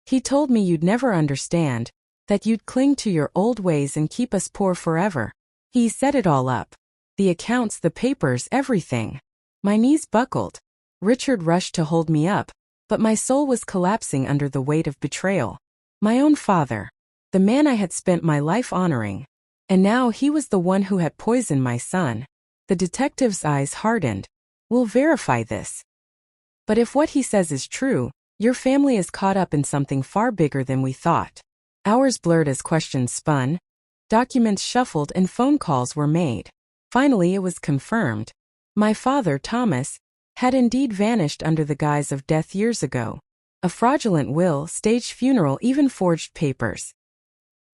He told me you'd never understand, that you'd cling to your old ways and keep us poor forever. He set it all up. The accounts, the papers, everything. My knees buckled. Richard rushed to hold me up, but my soul was collapsing under the weight of betrayal. My own father. The man I had spent my life honoring. And now he was the one who had poisoned my son. The detective's eyes hardened. We'll verify this. But if what he says is true, your family is caught up in something far bigger than we thought. Hours blurred as questions spun. Documents shuffled and phone calls were made. Finally it was confirmed. My father, Thomas, had indeed vanished under the guise of death years ago. A fraudulent will, staged funeral, even forged papers.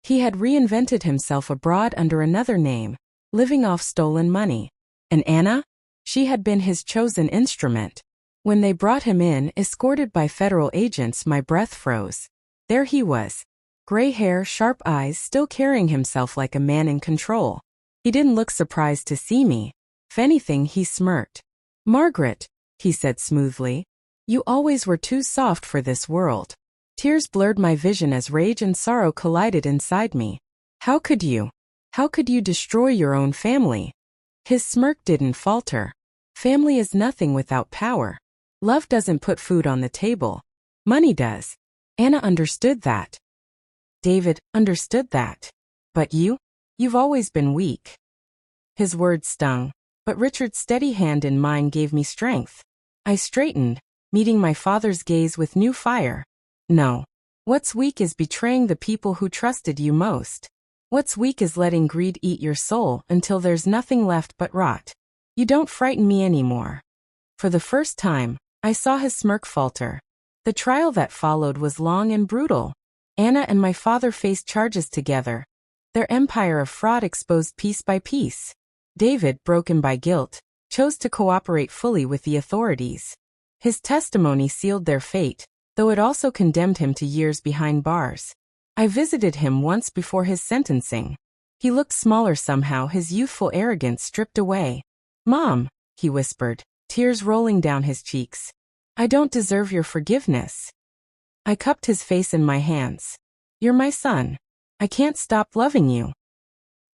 He had reinvented himself abroad under another name, living off stolen money. And Anna? She had been his chosen instrument. When they brought him in, escorted by federal agents, my breath froze. There he was. Gray hair, sharp eyes, still carrying himself like a man in control. He didn't look surprised to see me. If anything, he smirked. Margaret, he said smoothly, you always were too soft for this world. Tears blurred my vision as rage and sorrow collided inside me. How could you? How could you destroy your own family? His smirk didn't falter. Family is nothing without power. Love doesn't put food on the table. Money does. Anna understood that. David understood that. But you've always been weak. His words stung, but Richard's steady hand in mine gave me strength. I straightened, meeting my father's gaze with new fire. No. What's weak is betraying the people who trusted you most. What's weak is letting greed eat your soul until there's nothing left but rot. You don't frighten me anymore. For the first time, I saw his smirk falter. The trial that followed was long and brutal. Anna and my father faced charges together. Their empire of fraud exposed piece by piece. David, broken by guilt, chose to cooperate fully with the authorities. His testimony sealed their fate, though it also condemned him to years behind bars. I visited him once before his sentencing. He looked smaller somehow, his youthful arrogance stripped away. Mom, he whispered, tears rolling down his cheeks. I don't deserve your forgiveness. I cupped his face in my hands. You're my son. I can't stop loving you.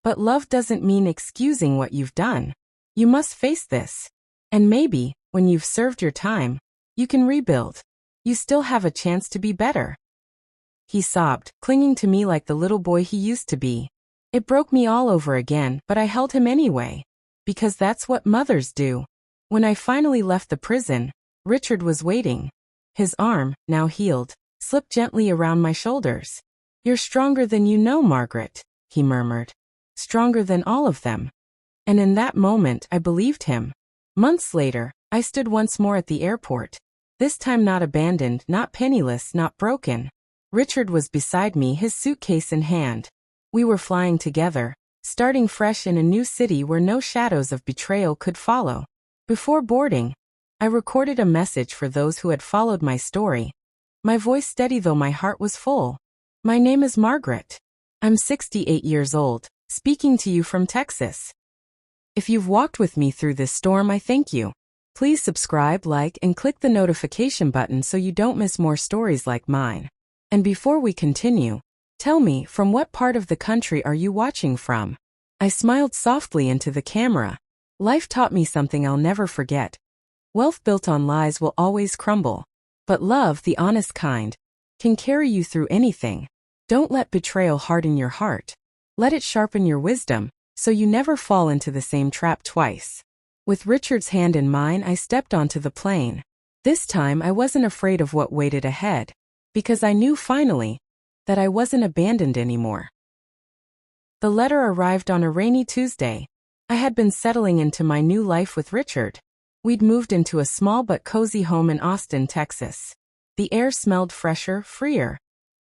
But love doesn't mean excusing what you've done. You must face this. And maybe, when you've served your time, you can rebuild. You still have a chance to be better. He sobbed, clinging to me like the little boy he used to be. It broke me all over again, but I held him anyway. Because that's what mothers do. When I finally left the prison, Richard was waiting. His arm, now healed, slipped gently around my shoulders. You're stronger than you know, Margaret, he murmured. Stronger than all of them. And in that moment, I believed him. Months later, I stood once more at the airport. This time not abandoned, not penniless, not broken. Richard was beside me, his suitcase in hand. We were flying together, starting fresh in a new city where no shadows of betrayal could follow. Before boarding, I recorded a message for those who had followed my story. My voice steady though my heart was full. My name is Margaret. I'm 68 years old, speaking to you from Texas. If you've walked with me through this storm, I thank you. Please subscribe, like, and click the notification button so you don't miss more stories like mine. And before we continue, tell me, from what part of the country are you watching from? I smiled softly into the camera. Life taught me something I'll never forget. Wealth built on lies will always crumble. But love, the honest kind, can carry you through anything. Don't let betrayal harden your heart. Let it sharpen your wisdom, so you never fall into the same trap twice. With Richard's hand in mine, I stepped onto the plane. This time I wasn't afraid of what waited ahead, because I knew finally that I wasn't abandoned anymore. The letter arrived on a rainy Tuesday. I had been settling into my new life with Richard. We'd moved into a small but cozy home in Austin, Texas. The air smelled fresher, freer,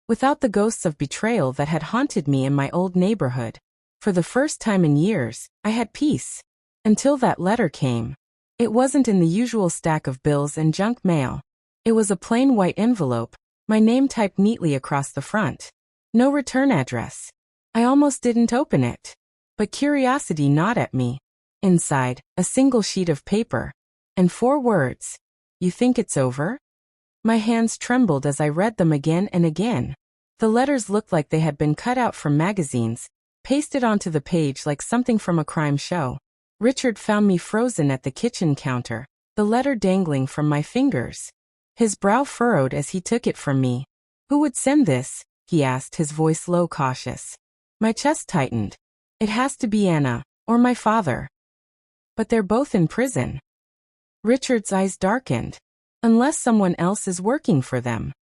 without the ghosts of betrayal that had haunted me in my old neighborhood. For the first time in years, I had peace. Until that letter came. It wasn't in the usual stack of bills and junk mail. It was a plain white envelope, my name typed neatly across the front. No return address. I almost didn't open it. But curiosity gnawed at me. Inside, a single sheet of paper. And 4 words. You think it's over? My hands trembled as I read them again and again. The letters looked like they had been cut out from magazines, pasted onto the page like something from a crime show. Richard found me frozen at the kitchen counter, the letter dangling from my fingers. His brow furrowed as he took it from me. Who would send this? He asked, his voice low, cautious. My chest tightened. It has to be Anna, or my father. But they're both in prison. Richard's eyes darkened. Unless someone else is working for them.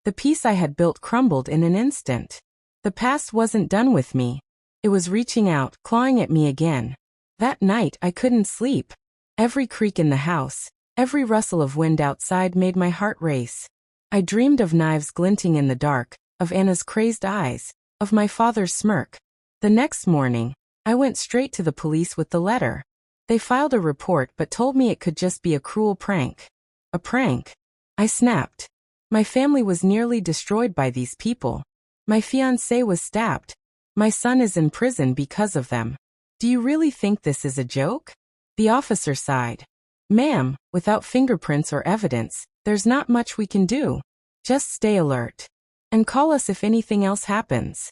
The peace I had built crumbled in an instant. The past wasn't done with me. It was reaching out, clawing at me again. That night I couldn't sleep. Every creak in the house, every rustle of wind outside made my heart race. I dreamed of knives glinting in the dark, of Anna's crazed eyes, of my father's smirk. The next morning, I went straight to the police with the letter. They filed a report but told me it could just be a cruel prank. A prank? I snapped. My family was nearly destroyed by these people. My fiancé was stabbed. My son is in prison because of them. Do you really think this is a joke? The officer sighed. Ma'am, without fingerprints or evidence, there's not much we can do. Just stay alert. And call us if anything else happens.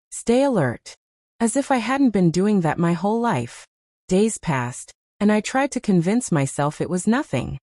Stay alert. As if I hadn't been doing that my whole life. Days passed, and I tried to convince myself it was nothing.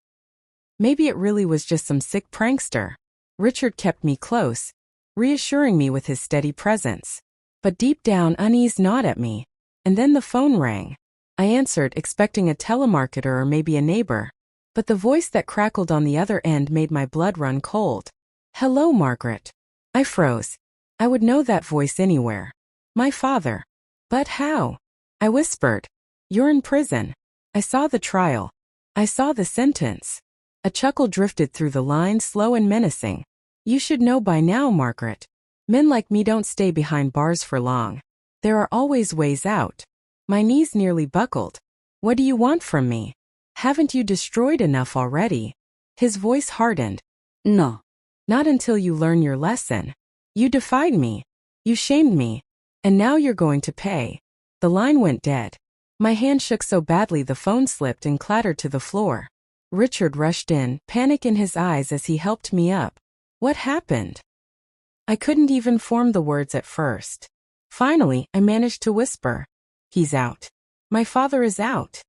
Maybe it really was just some sick prankster. Richard kept me close, reassuring me with his steady presence. But deep down unease gnawed at me. And then the phone rang. I answered, expecting a telemarketer or maybe a neighbor. But the voice that crackled on the other end made my blood run cold. Hello, Margaret. I froze. I would know that voice anywhere. My father. But how? I whispered. You're in prison. I saw the trial. I saw the sentence. A chuckle drifted through the line, slow and menacing. You should know by now, Margaret. Men like me don't stay behind bars for long. There are always ways out. My knees nearly buckled. What do you want from me? Haven't you destroyed enough already? His voice hardened. No. Not until you learn your lesson. You defied me. You shamed me. And now you're going to pay. The line went dead. My hand shook so badly the phone slipped and clattered to the floor. Richard rushed in, panic in his eyes as he helped me up. What happened? I couldn't even form the words at first. Finally, I managed to whisper. He's out. My father is out.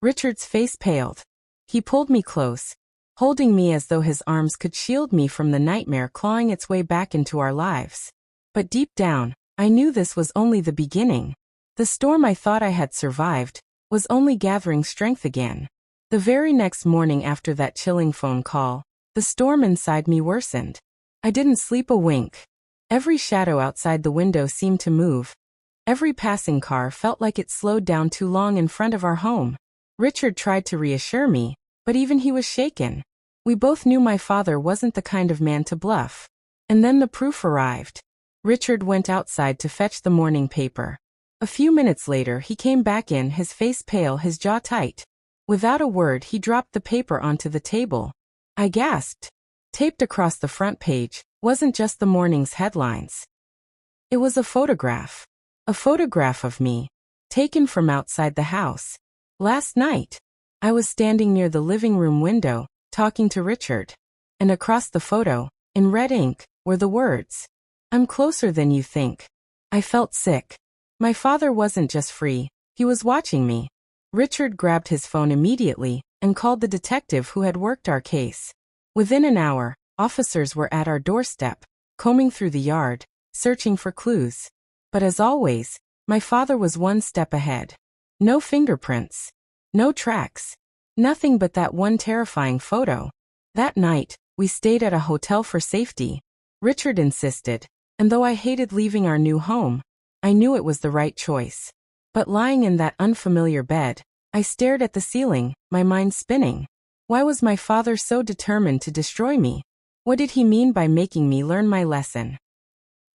Richard's face paled. He pulled me close, holding me as though his arms could shield me from the nightmare clawing its way back into our lives. But deep down, I knew this was only the beginning. The storm I thought I had survived was only gathering strength again. The very next morning after that chilling phone call, the storm inside me worsened. I didn't sleep a wink. Every shadow outside the window seemed to move. Every passing car felt like it slowed down too long in front of our home. Richard tried to reassure me, but even he was shaken. We both knew my father wasn't the kind of man to bluff. And then the proof arrived. Richard went outside to fetch the morning paper. A few minutes later he came back in, his face pale, his jaw tight. Without a word he dropped the paper onto the table. I gasped. Taped across the front page wasn't just the morning's headlines. It was a photograph. A photograph of me, taken from outside the house. Last night, I was standing near the living room window, talking to Richard. And across the photo, in red ink, were the words, I'm closer than you think. I felt sick. My father wasn't just free, he was watching me. Richard grabbed his phone immediately and called the detective who had worked our case. Within an hour, officers were at our doorstep, combing through the yard, searching for clues. But as always, my father was one step ahead. No fingerprints. No tracks. Nothing but that one terrifying photo. That night, we stayed at a hotel for safety. Richard insisted, and though I hated leaving our new home, I knew it was the right choice. But lying in that unfamiliar bed, I stared at the ceiling, my mind spinning. Why was my father so determined to destroy me? What did he mean by making me learn my lesson?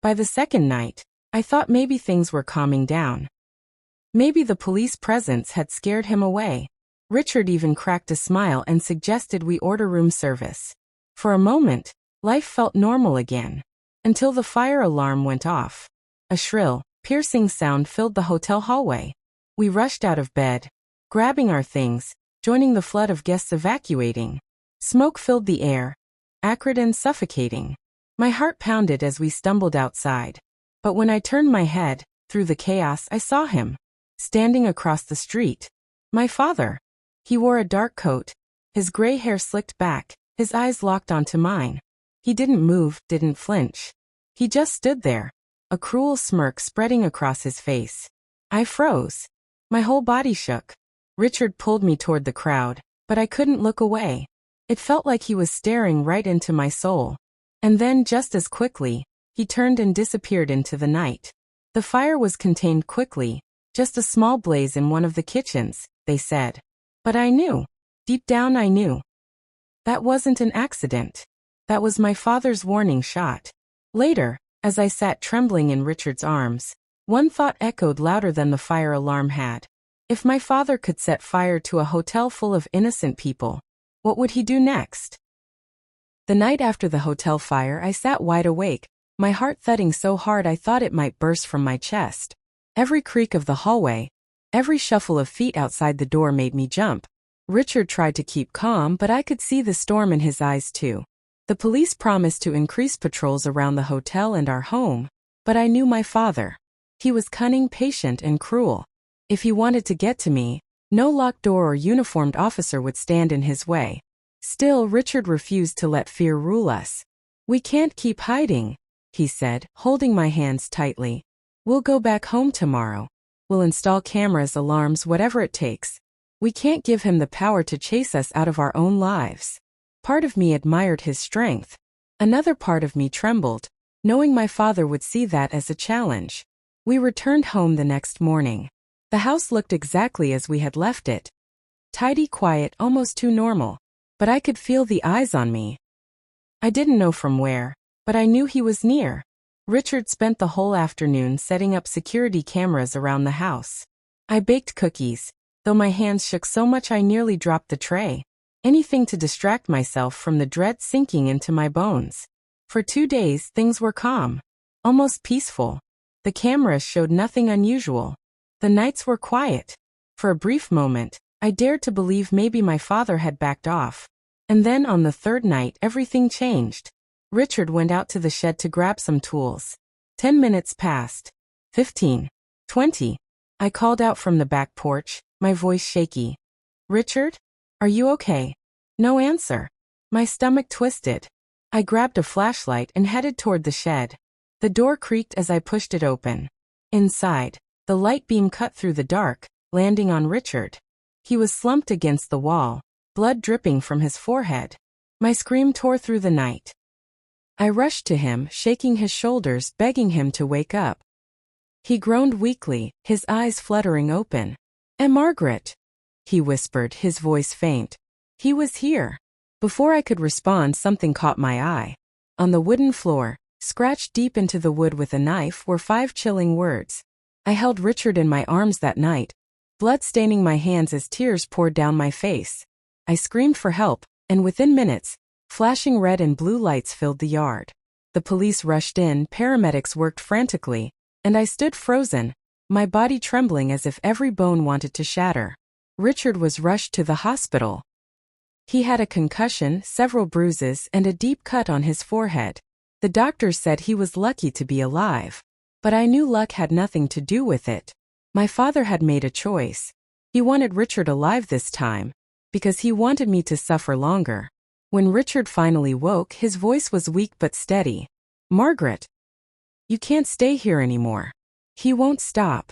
By the second night, I thought maybe things were calming down. Maybe the police presence had scared him away. Richard even cracked a smile and suggested we order room service. For a moment, life felt normal again. until the fire alarm went off. A shrill, piercing sound filled the hotel hallway. We rushed out of bed, grabbing our things, joining the flood of guests evacuating. Smoke filled the air, acrid and suffocating. My heart pounded as we stumbled outside. But when I turned my head, through the chaos I saw him, standing across the street. My father. He wore a dark coat, his gray hair slicked back, his eyes locked onto mine. He didn't move, didn't flinch. He just stood there, a cruel smirk spreading across his face. I froze. My whole body shook. Richard pulled me toward the crowd, but I couldn't look away. It felt like he was staring right into my soul. And then, just as quickly, he turned and disappeared into the night. The fire was contained quickly, just a small blaze in one of the kitchens, they said. But I knew. Deep down I knew. That wasn't an accident. That was my father's warning shot. Later, as I sat trembling in Richard's arms, one thought echoed louder than the fire alarm had. If my father could set fire to a hotel full of innocent people, what would he do next? The night after the hotel fire, I sat wide awake, my heart thudding so hard I thought it might burst from my chest. Every creak of the hallway, every shuffle of feet outside the door made me jump. Richard tried to keep calm, but I could see the storm in his eyes too. The police promised to increase patrols around the hotel and our home, but I knew my father. He was cunning, patient, and cruel. If he wanted to get to me, no locked door or uniformed officer would stand in his way. Still, Richard refused to let fear rule us. "We can't keep hiding," he said, holding my hands tightly. "We'll go back home tomorrow. We'll install cameras, alarms, whatever it takes. We can't give him the power to chase us out of our own lives." Part of me admired his strength. Another part of me trembled, knowing my father would see that as a challenge. We returned home the next morning. The house looked exactly as we had left it. Tidy, quiet, almost too normal. But I could feel the eyes on me. I didn't know from where, but I knew he was near. Richard spent the whole afternoon setting up security cameras around the house. I baked cookies, though my hands shook so much I nearly dropped the tray. Anything to distract myself from the dread sinking into my bones. For 2 days, things were calm, almost peaceful. The cameras showed nothing unusual. The nights were quiet. For a brief moment, I dared to believe maybe my father had backed off. And then on the third night, everything changed. Richard went out to the shed to grab some tools. 10 minutes passed. 15. 20. I called out from the back porch, my voice shaky. "Richard? Are you okay?" No answer. My stomach twisted. I grabbed a flashlight and headed toward the shed. The door creaked as I pushed it open. Inside, the light beam cut through the dark, landing on Richard. He was slumped against the wall, blood dripping from his forehead. My scream tore through the night. I rushed to him, shaking his shoulders, begging him to wake up. He groaned weakly, his eyes fluttering open. "And Margaret?" he whispered, his voice faint. He was here. Before I could respond, something caught my eye. On the wooden floor, scratched deep into the wood with a knife, were 5 chilling words. I held Richard in my arms that night, blood staining my hands as tears poured down my face. I screamed for help, and within minutes, flashing red and blue lights filled the yard. The police rushed in, paramedics worked frantically, and I stood frozen, my body trembling as if every bone wanted to shatter. Richard was rushed to the hospital. He had a concussion, several bruises, and a deep cut on his forehead. The doctors said he was lucky to be alive. But I knew luck had nothing to do with it. My father had made a choice. He wanted Richard alive this time, because he wanted me to suffer longer. When Richard finally woke, his voice was weak but steady. "Margaret, you can't stay here anymore. He won't stop.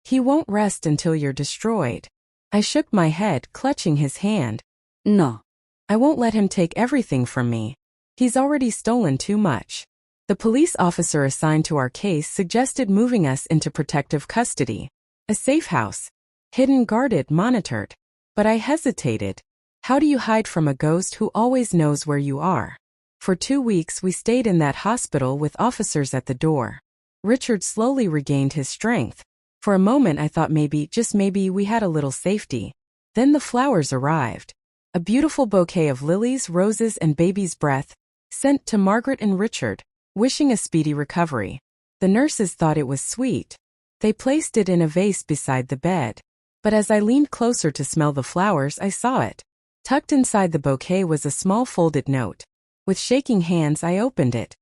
He won't rest until you're destroyed." I shook my head, clutching his hand. "No. I won't let him take everything from me. He's already stolen too much." The police officer assigned to our case suggested moving us into protective custody. A safe house. Hidden, guarded, monitored. But I hesitated. How do you hide from a ghost who always knows where you are? For 2 weeks we stayed in that hospital with officers at the door. Richard slowly regained his strength. For a moment I thought maybe, just maybe, we had a little safety. Then the flowers arrived. A beautiful bouquet of lilies, roses, and baby's breath, sent to Margaret and Richard, wishing a speedy recovery. The nurses thought it was sweet. They placed it in a vase beside the bed. But as I leaned closer to smell the flowers, I saw it. Tucked inside the bouquet was a small folded note. With shaking hands, I opened it.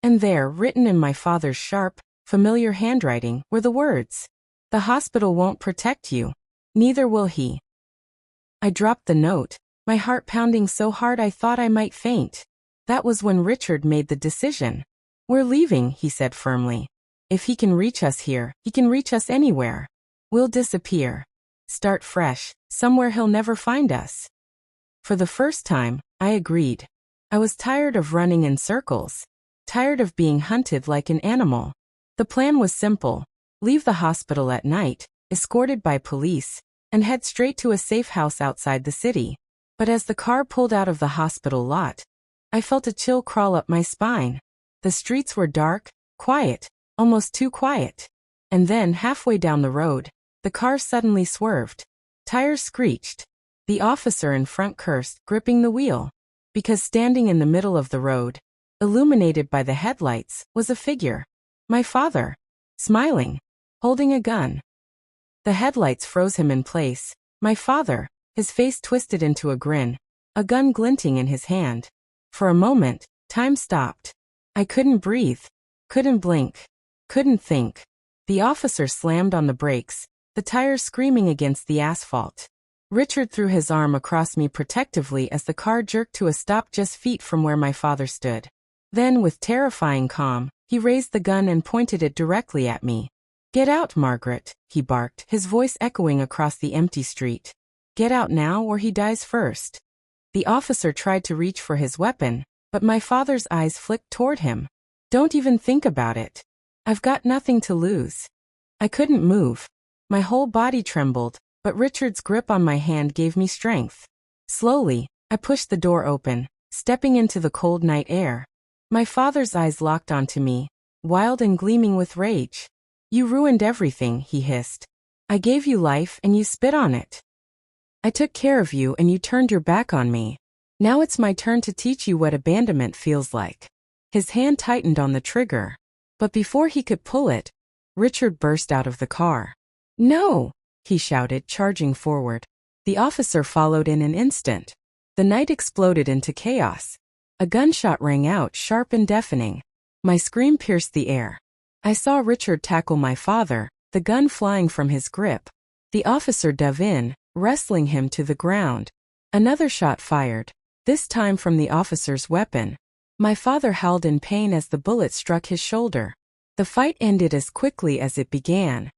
And there, written in my father's sharp, familiar handwriting, were the words, "The hospital won't protect you. Neither will he." I dropped the note, my heart pounding so hard I thought I might faint. That was when Richard made the decision. "We're leaving," he said firmly. "If he can reach us here, he can reach us anywhere. We'll disappear. Start fresh, somewhere he'll never find us." For the first time, I agreed. I was tired of running in circles. Tired of being hunted like an animal. The plan was simple. Leave the hospital at night, escorted by police, and head straight to a safe house outside the city. But as the car pulled out of the hospital lot, I felt a chill crawl up my spine. The streets were dark, quiet, almost too quiet. And then, halfway down the road, the car suddenly swerved. Tires screeched. The officer in front cursed, gripping the wheel. Because standing in the middle of the road, illuminated by the headlights, was a figure. My father. Smiling. Holding a gun. The headlights froze him in place. My father, his face twisted into a grin, a gun glinting in his hand. For a moment, time stopped. I couldn't breathe. Couldn't blink. Couldn't think. The officer slammed on the brakes, the tires screaming against the asphalt. Richard threw his arm across me protectively as the car jerked to a stop just feet from where my father stood. Then, with terrifying calm, he raised the gun and pointed it directly at me. "Get out, Margaret," he barked, his voice echoing across the empty street. "Get out now or he dies first." The officer tried to reach for his weapon, but my father's eyes flicked toward him. "Don't even think about it. I've got nothing to lose." I couldn't move. My whole body trembled, but Richard's grip on my hand gave me strength. Slowly, I pushed the door open, stepping into the cold night air. My father's eyes locked onto me, wild and gleaming with rage. "You ruined everything," he hissed. "I gave you life and you spit on it. I took care of you and you turned your back on me. Now it's my turn to teach you what abandonment feels like." His hand tightened on the trigger. But before he could pull it, Richard burst out of the car. "No!" he shouted, charging forward. The officer followed in an instant. The night exploded into chaos. A gunshot rang out, sharp and deafening. My scream pierced the air. I saw Richard tackle my father, the gun flying from his grip. The officer dove in, wrestling him to the ground. Another shot fired, this time from the officer's weapon. My father howled in pain as the bullet struck his shoulder. The fight ended as quickly as it began.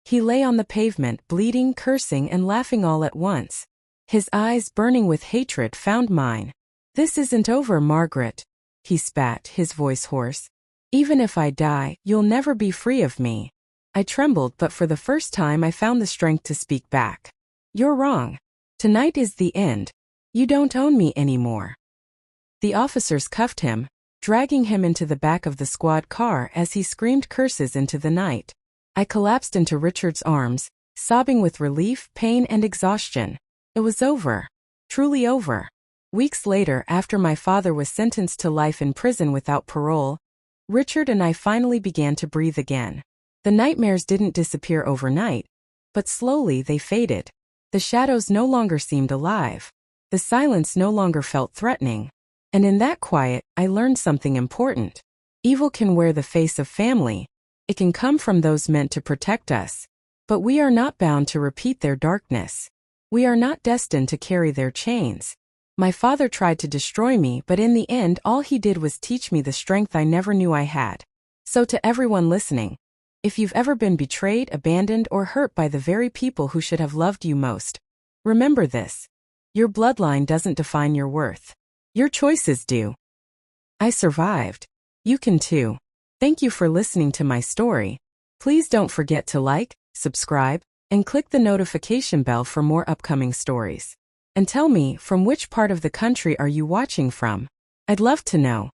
He lay on the pavement, bleeding, cursing, and laughing all at once. His eyes, burning with hatred, found mine. "This isn't over, Margaret," he spat, his voice hoarse. "Even if I die, you'll never be free of me." I trembled, but for the first time I found the strength to speak back. "You're wrong. Tonight is the end. You don't own me anymore." The officers cuffed him, dragging him into the back of the squad car as he screamed curses into the night. I collapsed into Richard's arms, sobbing with relief, pain, and exhaustion. It was over. Truly over. Weeks later, after my father was sentenced to life in prison without parole, Richard and I finally began to breathe again. The nightmares didn't disappear overnight, but slowly they faded. The shadows no longer seemed alive. The silence no longer felt threatening. And in that quiet, I learned something important. Evil can wear the face of family. It can come from those meant to protect us. But we are not bound to repeat their darkness. We are not destined to carry their chains. My father tried to destroy me, but in the end all he did was teach me the strength I never knew I had. So to everyone listening, if you've ever been betrayed, abandoned, or hurt by the very people who should have loved you most, remember this. Your bloodline doesn't define your worth. Your choices do. I survived. You can too. Thank you for listening to my story. Please don't forget to like, subscribe, and click the notification bell for more upcoming stories. And tell me, from which part of the country are you watching from? I'd love to know.